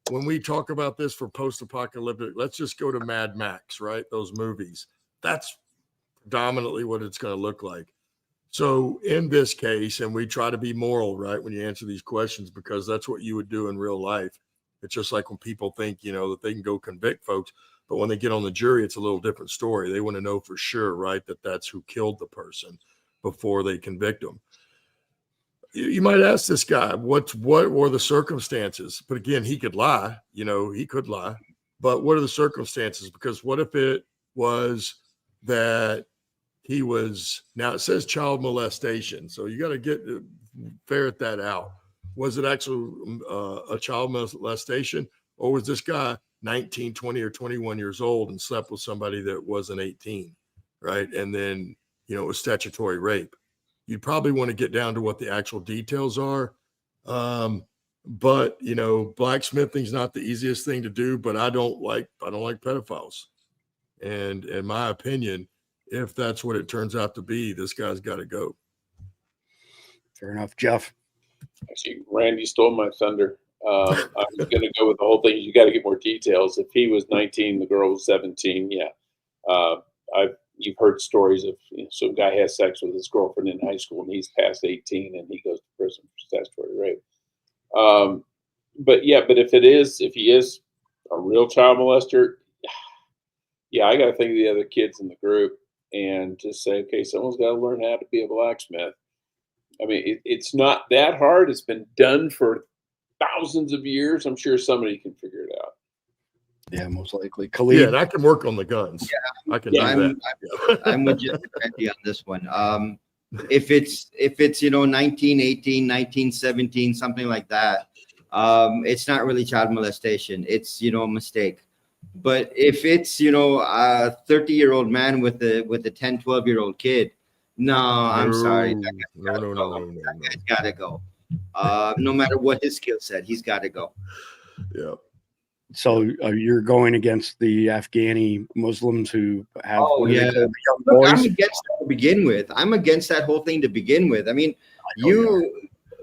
[SPEAKER 7] when we talk about this for post-apocalyptic, let's just go to Mad Max, right? Those movies. That's predominantly what it's going to look like. So in this case, and we try to be moral, right, when you answer these questions, because that's what you would do in real life. It's just like when people think, that they can go convict folks, but when they get on the jury, it's a little different story. They want to know for sure, right, that that's who killed the person before they convict them. You might ask this guy, what were the circumstances? But again, he could lie, he could lie. But what are the circumstances? Because what if it was that he was, now it says child molestation. So you got to ferret that out. Was it actually a child molestation, or was this guy 19, 20, or 21 years old and slept with somebody that wasn't 18, right? And then, it was statutory rape. You'd probably want to get down to what the actual details are. But, blacksmithing's not the easiest thing to do, but I don't like pedophiles. And in my opinion, if that's what it turns out to be, this guy's got to go.
[SPEAKER 2] Fair enough. Jeff?
[SPEAKER 3] Actually, Randy stole my thunder. I'm going to go with the whole thing. You got to get more details. If he was 19, the girl was 17, yeah. You've heard stories of some guy has sex with his girlfriend in high school, and he's past 18, and he goes to prison for statutory rape. But if he is a real child molester, yeah, I got to think of the other kids in the group and just say, okay, someone's got to learn how to be a blacksmith. I mean, it's not that hard. It's been done for thousands of years. I'm sure somebody can figure it out.
[SPEAKER 2] Yeah, most likely. Khalid?
[SPEAKER 7] Yeah, and I can work on the guns.
[SPEAKER 8] Yeah,
[SPEAKER 7] I can do that.
[SPEAKER 8] I'm with you on this one. If it's 1918, 1917, something like that, it's not really child molestation. It's a mistake. But if it's a 30-year-old man with a 10, 12-year-old kid, no, I'm sorry. That guy's gotta go. No matter what his skill set, he's got to go.
[SPEAKER 7] Yeah.
[SPEAKER 2] So you're going against the Afghani Muslims who have
[SPEAKER 8] young boys? I'm against that to begin with. I'm against that whole thing to begin with. I mean,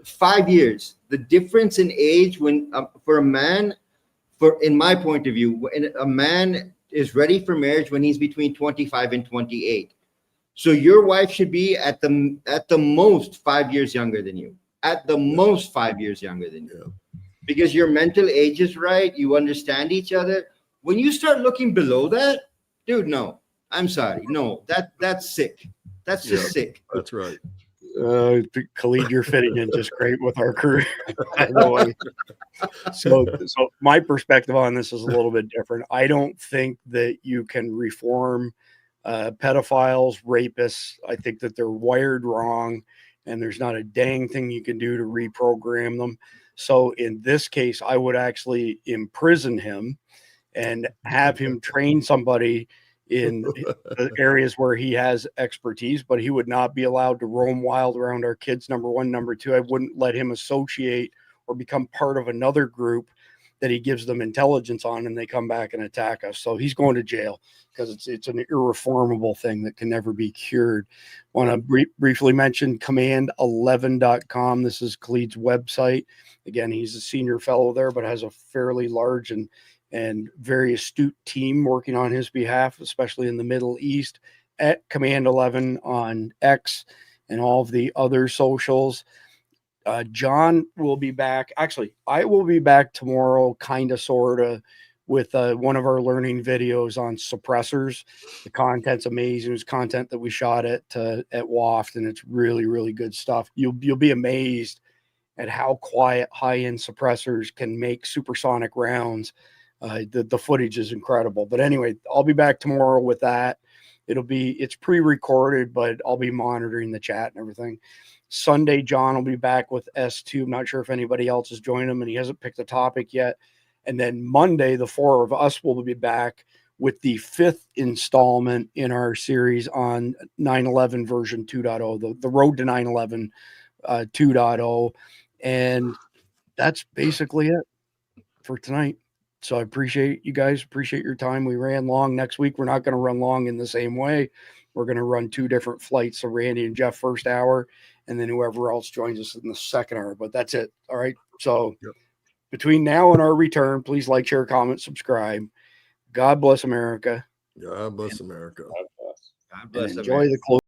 [SPEAKER 8] 5 years, the difference in age when for a man, in my point of view, when a man is ready for marriage when he's between 25 and 28. So your wife should be at the most 5 years younger than you. At the most 5 years younger than you. Because your mental age is right. You understand each other. When you start looking below that, dude, no. I'm sorry. No, that's sick. That's just sick.
[SPEAKER 7] That's right.
[SPEAKER 2] Khalid, you're fitting in just great with our crew. So my perspective on this is a little bit different. I don't think that you can reform pedophiles, rapists. I think that they're wired wrong, and there's not a dang thing you can do to reprogram them. So in this case, I would actually imprison him and have him train somebody in the areas where he has expertise, but he would not be allowed to roam wild around our kids, number one. Number two, I wouldn't let him associate or become part of another group that he gives them intelligence on, and they come back and attack us. So he's going to jail because it's an irreformable thing that can never be cured. Want to briefly mention command11.com. This is Khalid's website. Again, he's a senior fellow there, but has a fairly large and very astute team working on his behalf, especially in the Middle East, at Command 11 on X and all of the other socials. John will be back. Actually, I will be back tomorrow, kind of, sort of, with one of our learning videos on suppressors. The content's amazing. It's content that we shot at WAFT, and it's really, really good stuff. You'll be amazed at how quiet high-end suppressors can make supersonic rounds. The footage is incredible. But anyway, I'll be back tomorrow with that. It's pre-recorded, but I'll be monitoring the chat and everything. Sunday, John will be back with S2. I'm not sure if anybody else has joined him, and he hasn't picked a topic yet. And then Monday, the four of us will be back with the 5th installment in our series on 9/11 version 2.0, the road to 9/11 2.0. And that's basically it for tonight. So I appreciate you guys, appreciate your time. We ran long. Next week, we're not going to run long in the same way. We're going to run 2 different flights. So Randy and Jeff first hour, and then whoever else joins us in the second hour. But that's it. All right. So between now and our return, please like, share, comment, subscribe. God bless America.
[SPEAKER 7] God bless America.
[SPEAKER 8] God bless
[SPEAKER 2] Enjoy
[SPEAKER 8] America.
[SPEAKER 2] the close.